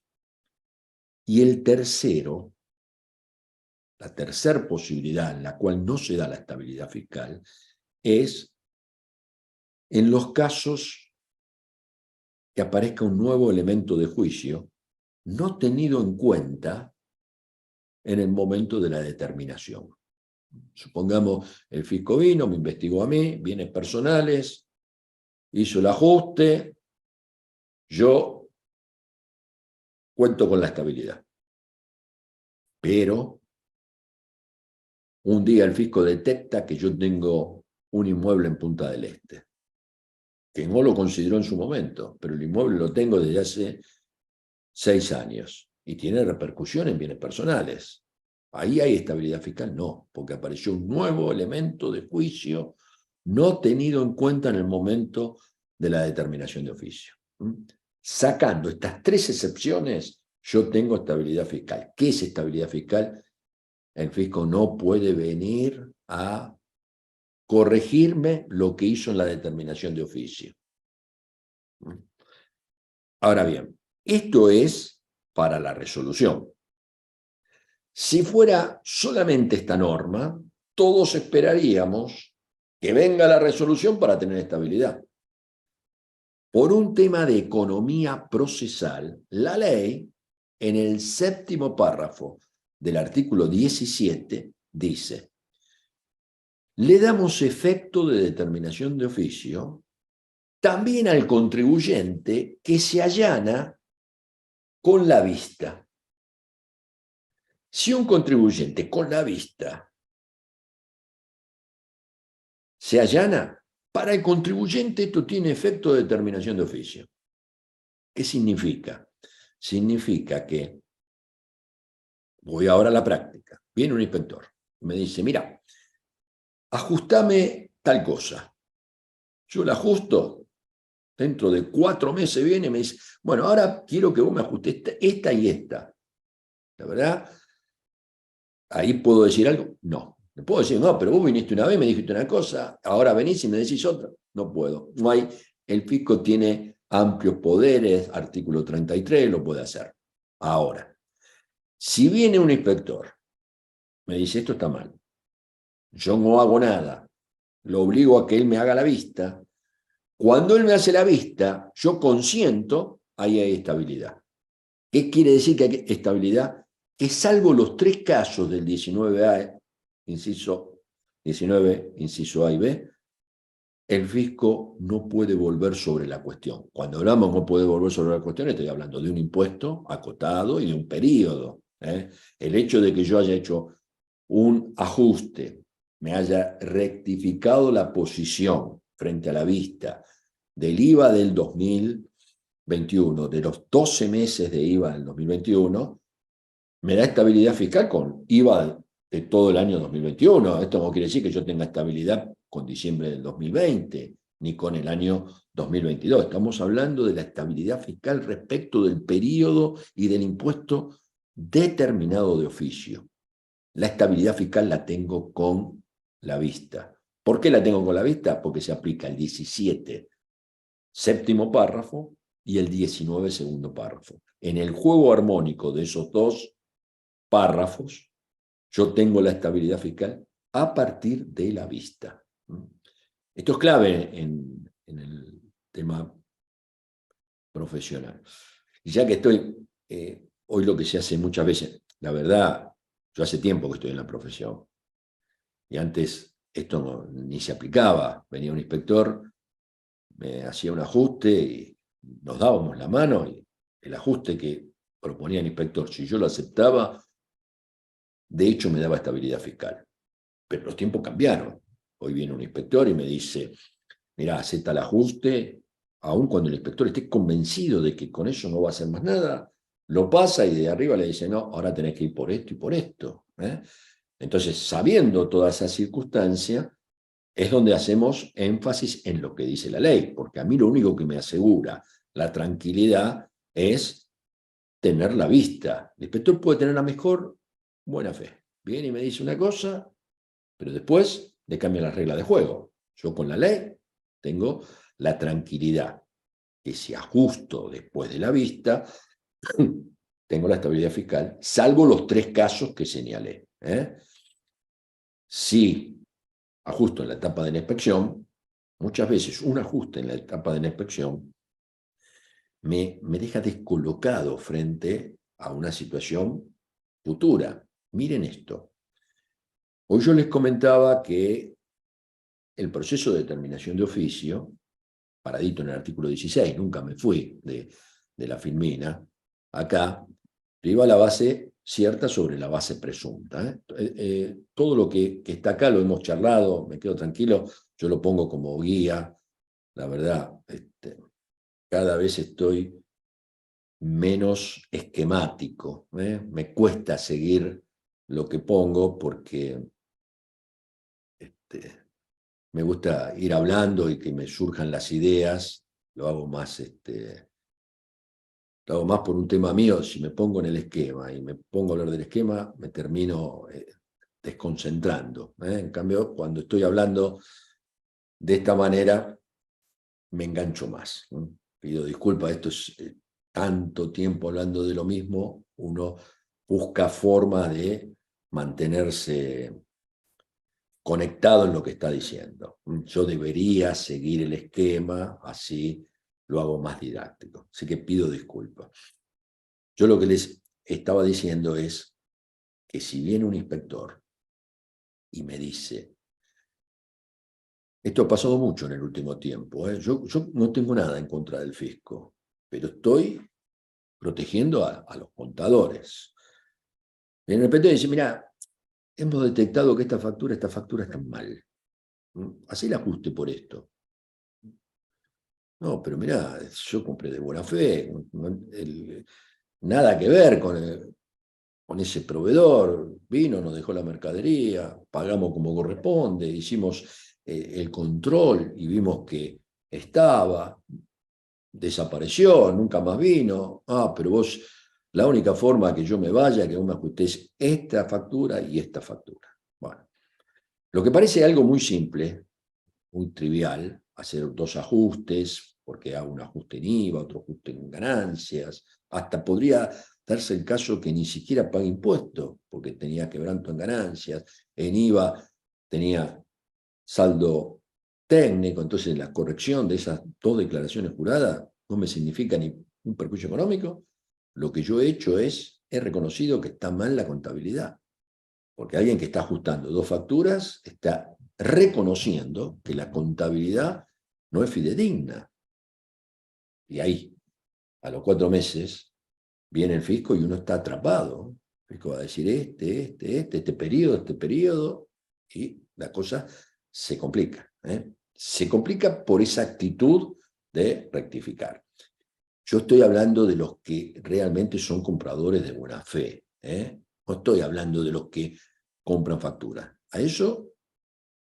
Y el tercero, la tercera posibilidad en la cual no se da la estabilidad fiscal, es en los casos que aparezca un nuevo elemento de juicio no tenido en cuenta en el momento de la determinación. Supongamos, el fisco vino, me investigó a mí, bienes personales, hizo el ajuste, yo cuento con la estabilidad. Pero un día el fisco detecta que yo tengo un inmueble en Punta del Este, que no lo consideró en su momento, pero el inmueble lo tengo desde hace 6 años y tiene repercusión en bienes personales. ¿Ahí hay estabilidad fiscal? No, porque apareció un nuevo elemento de juicio no tenido en cuenta en el momento de la determinación de oficio. Sacando estas 3 excepciones, yo tengo estabilidad fiscal. ¿Qué es estabilidad fiscal? El fisco no puede venir a corregirme lo que hizo en la determinación de oficio. Ahora bien, esto es para la resolución. Si fuera solamente esta norma, todos esperaríamos que venga la resolución para tener estabilidad. Por un tema de economía procesal, la ley, en el 7º párrafo del artículo 17, dice: le damos efecto de determinación de oficio también al contribuyente que se allana con la vista. Si un contribuyente con la vista se allana, para el contribuyente esto tiene efecto de determinación de oficio. ¿Qué significa? Significa que, voy ahora a la práctica, viene un inspector y me dice, mira, ajustame tal cosa. Yo la ajusto, dentro de 4 meses viene y me dice, bueno, ahora quiero que vos me ajustes esta y esta. La verdad, ¿ahí puedo decir algo? No. Le puedo decir, no, pero vos viniste una vez, me dijiste una cosa, ahora venís y me decís otra. No puedo. No hay, el fisco tiene amplios poderes, artículo 33, lo puede hacer. Ahora, si viene un inspector, me dice, esto está mal, yo no hago nada, lo obligo a que él me haga la vista, cuando él me hace la vista, yo consiento, ahí hay estabilidad. ¿Qué quiere decir que hay estabilidad? Que salvo los 3 casos del 19A, inciso 19, inciso A y B, el fisco no puede volver sobre la cuestión. Cuando hablamos no puede volver sobre la cuestión, estoy hablando de un impuesto acotado y de un periodo. El hecho de que yo haya hecho un ajuste, me haya rectificado la posición frente a la vista del IVA del 2021, de los 12 meses de IVA del 2021, me da estabilidad fiscal con IVA de todo el año 2021. Esto no quiere decir que yo tenga estabilidad con diciembre del 2020, ni con el año 2022. Estamos hablando de la estabilidad fiscal respecto del periodo y del impuesto determinado de oficio. La estabilidad fiscal la tengo con la vista. ¿Por qué la tengo con la vista? Porque se aplica el 17, séptimo párrafo, y el 19, segundo párrafo. En el juego armónico de esos dos párrafos, yo tengo la estabilidad fiscal a partir de la vista. Esto es clave en el tema profesional. Y ya que estoy, hoy lo que se hace muchas veces, la verdad, yo hace tiempo que estoy en la profesión, y antes esto ni se aplicaba. Venía un inspector, me hacía un ajuste y nos dábamos la mano, y el ajuste que proponía el inspector, si yo lo aceptaba, de hecho me daba estabilidad fiscal. Pero los tiempos cambiaron. Hoy viene un inspector y me dice, mirá, acepta el ajuste, aun cuando el inspector esté convencido de que con eso no va a hacer más nada, lo pasa y de arriba le dice, no, ahora tenés que ir por esto y por esto. Entonces, sabiendo toda esa circunstancia, es donde hacemos énfasis en lo que dice la ley, porque a mí lo único que me asegura la tranquilidad es tener la vista. El inspector puede tener la mejor buena fe. Viene y me dice una cosa, pero después le cambia las reglas de juego. Yo con la ley tengo la tranquilidad que si ajusto después de la vista, tengo la estabilidad fiscal, salvo los 3 casos que señalé. Si ajusto en la etapa de la inspección, muchas veces un ajuste en la etapa de la inspección me deja descolocado frente a una situación futura. Miren esto. Hoy yo les comentaba que el proceso de determinación de oficio, paradito en el artículo 16, nunca me fui de la Filmina, acá iba a la base cierta sobre la base presunta. Todo lo que está acá lo hemos charlado, me quedo tranquilo, yo lo pongo como guía. La verdad, cada vez estoy menos esquemático. Me cuesta seguir lo que pongo porque me gusta ir hablando y que me surjan las ideas. Lo hago más por un tema mío. Si me pongo en el esquema y me pongo a hablar del esquema, me termino desconcentrando. En cambio, cuando estoy hablando de esta manera, me engancho más. Pido disculpas, esto es tanto tiempo hablando de lo mismo, uno busca formas de mantenerse conectado en lo que está diciendo. Yo debería seguir el esquema, así lo hago más didáctico. Así que pido disculpas. Yo lo que les estaba diciendo es que si viene un inspector y me dice, esto ha pasado mucho en el último tiempo, yo no tengo nada en contra del fisco, pero estoy protegiendo a los contadores. Y el inspector dice, mira, hemos detectado que esta factura está mal. Hacé el ajuste por esto. No, pero mirá, yo compré de buena fe, nada que ver con ese proveedor, vino, nos dejó la mercadería, pagamos como corresponde, hicimos el control y vimos que estaba, desapareció, nunca más vino. Pero vos, la única forma que yo me vaya, que vos me ajustés esta factura y esta factura. Bueno, lo que parece algo muy simple, muy trivial, hacer 2 ajustes, porque hago un ajuste en IVA, otro ajuste en ganancias, hasta podría darse el caso que ni siquiera pague impuestos, porque tenía quebranto en ganancias, en IVA tenía saldo técnico, entonces la corrección de esas 2 declaraciones juradas no me significa ni un perjuicio económico. Lo que yo he hecho he reconocido que está mal la contabilidad, porque alguien que está ajustando 2 facturas está reconociendo que la contabilidad no es fidedigna. Y ahí, a los 4 meses, viene el fisco y uno está atrapado. El fisco va a decir este periodo, y la cosa se complica. Se complica por esa actitud de rectificar. Yo estoy hablando de los que realmente son compradores de buena fe. No estoy hablando de los que compran facturas. A eso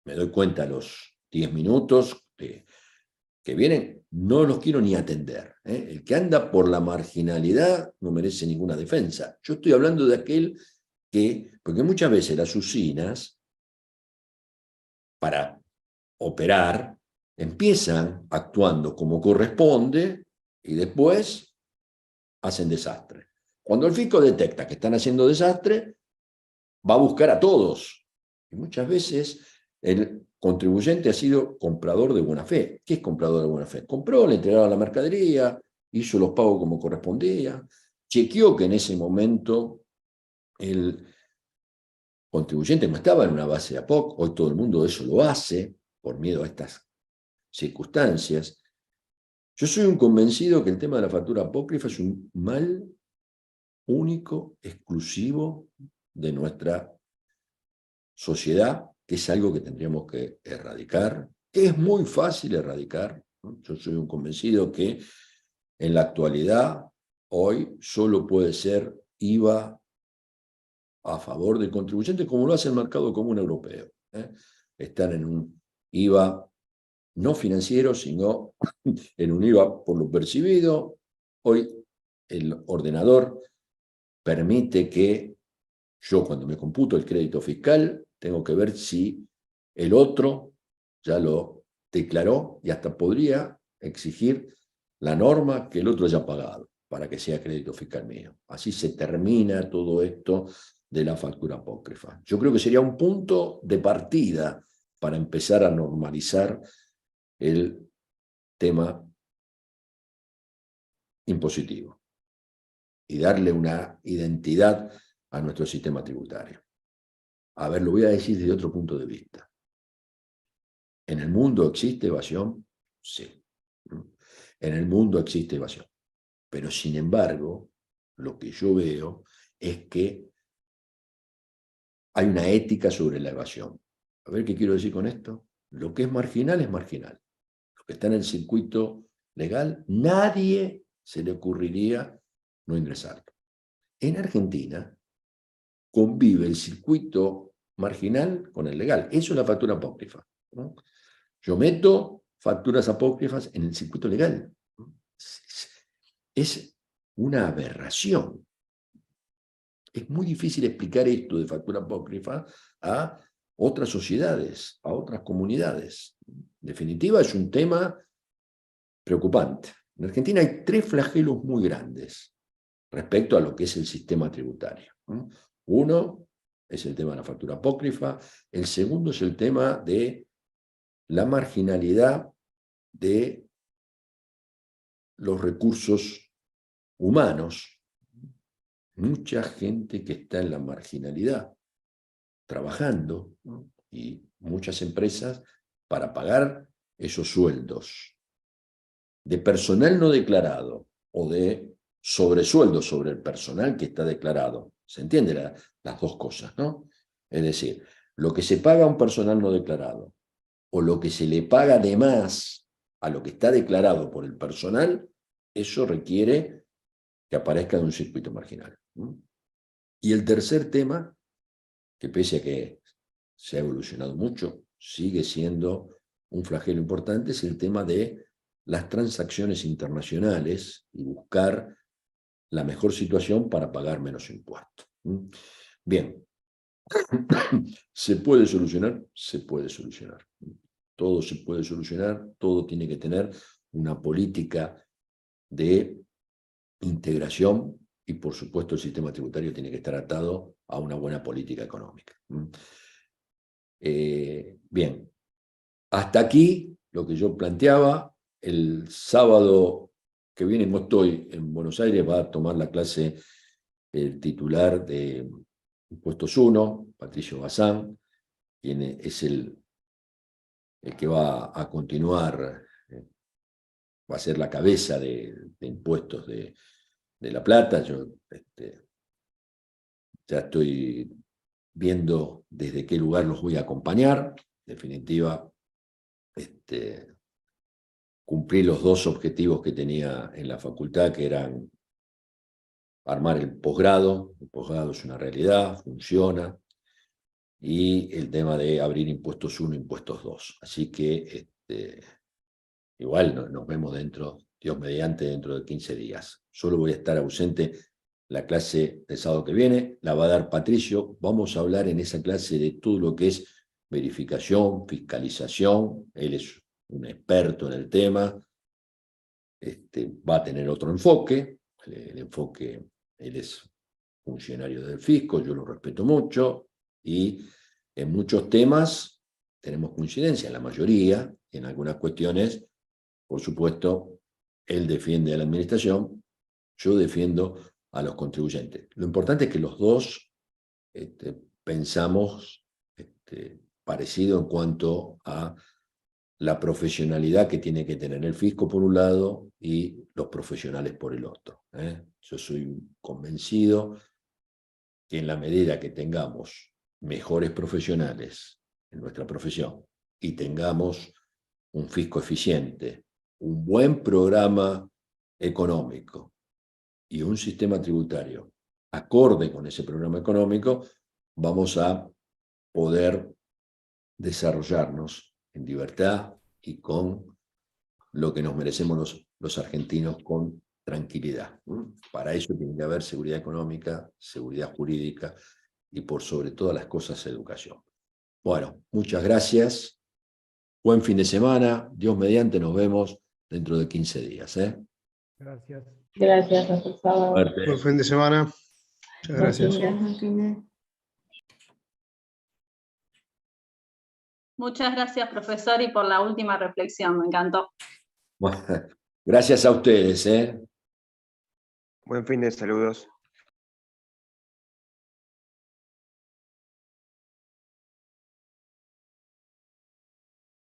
me doy cuenta a los 10 minutos que vienen, no los quiero ni atender. El que anda por la marginalidad no merece ninguna defensa. Yo estoy hablando de aquel que, porque muchas veces las usinas, para operar, empiezan actuando como corresponde y después hacen desastre. Cuando el fisco detecta que están haciendo desastre, va a buscar a todos. Y muchas veces el contribuyente ha sido comprador de buena fe. ¿Qué es comprador de buena fe? Compró, le entregaron la mercadería, hizo los pagos como correspondía, chequeó que en ese momento el contribuyente no estaba en una base de APOC. Hoy todo el mundo eso lo hace por miedo a estas circunstancias. Yo soy un convencido que el tema de la factura apócrifa es un mal único, exclusivo de nuestra sociedad, que es algo que tendríamos que erradicar, que es muy fácil erradicar, ¿no? Yo soy un convencido que en la actualidad, hoy, solo puede ser IVA a favor del contribuyente, como lo hace el mercado común europeo. Están en un IVA no financiero, sino en un IVA por lo percibido. Hoy el ordenador permite que yo, cuando me computo el crédito fiscal, tengo que ver si el otro ya lo declaró y hasta podría exigir la norma que el otro haya pagado para que sea crédito fiscal mío. Así se termina todo esto de la factura apócrifa. Yo creo que sería un punto de partida para empezar a normalizar el tema impositivo y darle una identidad a nuestro sistema tributario. A ver, lo voy a decir desde otro punto de vista. ¿En el mundo existe evasión? Sí. En el mundo existe evasión. Pero sin embargo, lo que yo veo es que hay una ética sobre la evasión. A ver qué quiero decir con esto. Lo que es marginal es marginal. Lo que está en el circuito legal, nadie se le ocurriría no ingresarlo. En Argentina convive el circuito marginal con el legal. Eso es la factura apócrifa, ¿no? Yo meto facturas apócrifas en el circuito legal. Es una aberración. Es muy difícil explicar esto de factura apócrifa a otras sociedades, a otras comunidades. En definitiva, es un tema preocupante. En Argentina hay 3 flagelos muy grandes respecto a lo que es el sistema tributario. Uno es el tema de la factura apócrifa, el segundo es el tema de la marginalidad de los recursos humanos. Mucha gente que está en la marginalidad, trabajando, ¿no? Y muchas empresas para pagar esos sueldos de personal no declarado o de sobresueldo sobre el personal que está declarado. ¿Se entiende las dos cosas, no? Es decir, lo que se paga a un personal no declarado o lo que se le paga de más a lo que está declarado por el personal, eso requiere que aparezca en un circuito marginal. Y el tercer tema, que pese a que se ha evolucionado mucho, sigue siendo un flagelo importante, es el tema de las transacciones internacionales y buscar la mejor situación para pagar menos impuestos. Bien, ¿se puede solucionar? Se puede solucionar. Todo se puede solucionar, todo tiene que tener una política de integración y, por supuesto, el sistema tributario tiene que estar atado a una buena política económica. Bien, hasta aquí lo que yo planteaba. El sábado que viene, no estoy en Buenos Aires, va a tomar la clase el titular de Impuestos 1, Patricio Bazán, quien es el que va a continuar, va a ser la cabeza de Impuestos de La Plata. Yo ya estoy viendo desde qué lugar los voy a acompañar. En definitiva, cumplí los 2 objetivos que tenía en la facultad, que eran armar el posgrado es una realidad, funciona, y el tema de abrir impuestos 1, impuestos 2. Así que igual nos vemos Dios mediante, dentro de 15 días. Solo voy a estar ausente la clase del sábado que viene, la va a dar Patricio. Vamos a hablar en esa clase de todo lo que es verificación, fiscalización. Él es un experto en el tema. Va a tener otro enfoque. El enfoque, él es funcionario del fisco, yo lo respeto mucho, y en muchos temas tenemos coincidencia, en la mayoría, en algunas cuestiones, por supuesto, él defiende a la administración, yo defiendo a los contribuyentes. Lo importante es que los dos pensamos parecido en cuanto a la profesionalidad que tiene que tener el fisco por un lado y los profesionales por el otro. Yo soy convencido que en la medida que tengamos mejores profesionales en nuestra profesión y tengamos un fisco eficiente, un buen programa económico y un sistema tributario acorde con ese programa económico, vamos a poder desarrollarnos en libertad y con lo que nos merecemos los argentinos con tranquilidad. Para eso tiene que haber seguridad económica, seguridad jurídica y por sobre todas las cosas educación. Bueno, muchas gracias. Buen fin de semana. Dios mediante, nos vemos dentro de 15 días. Gracias. Gracias, hasta el sábado. Suerte. Buen fin de semana. Muchas gracias. Muchas gracias, profesor, y por la última reflexión, me encantó. Gracias a ustedes. Buen fin de saludos.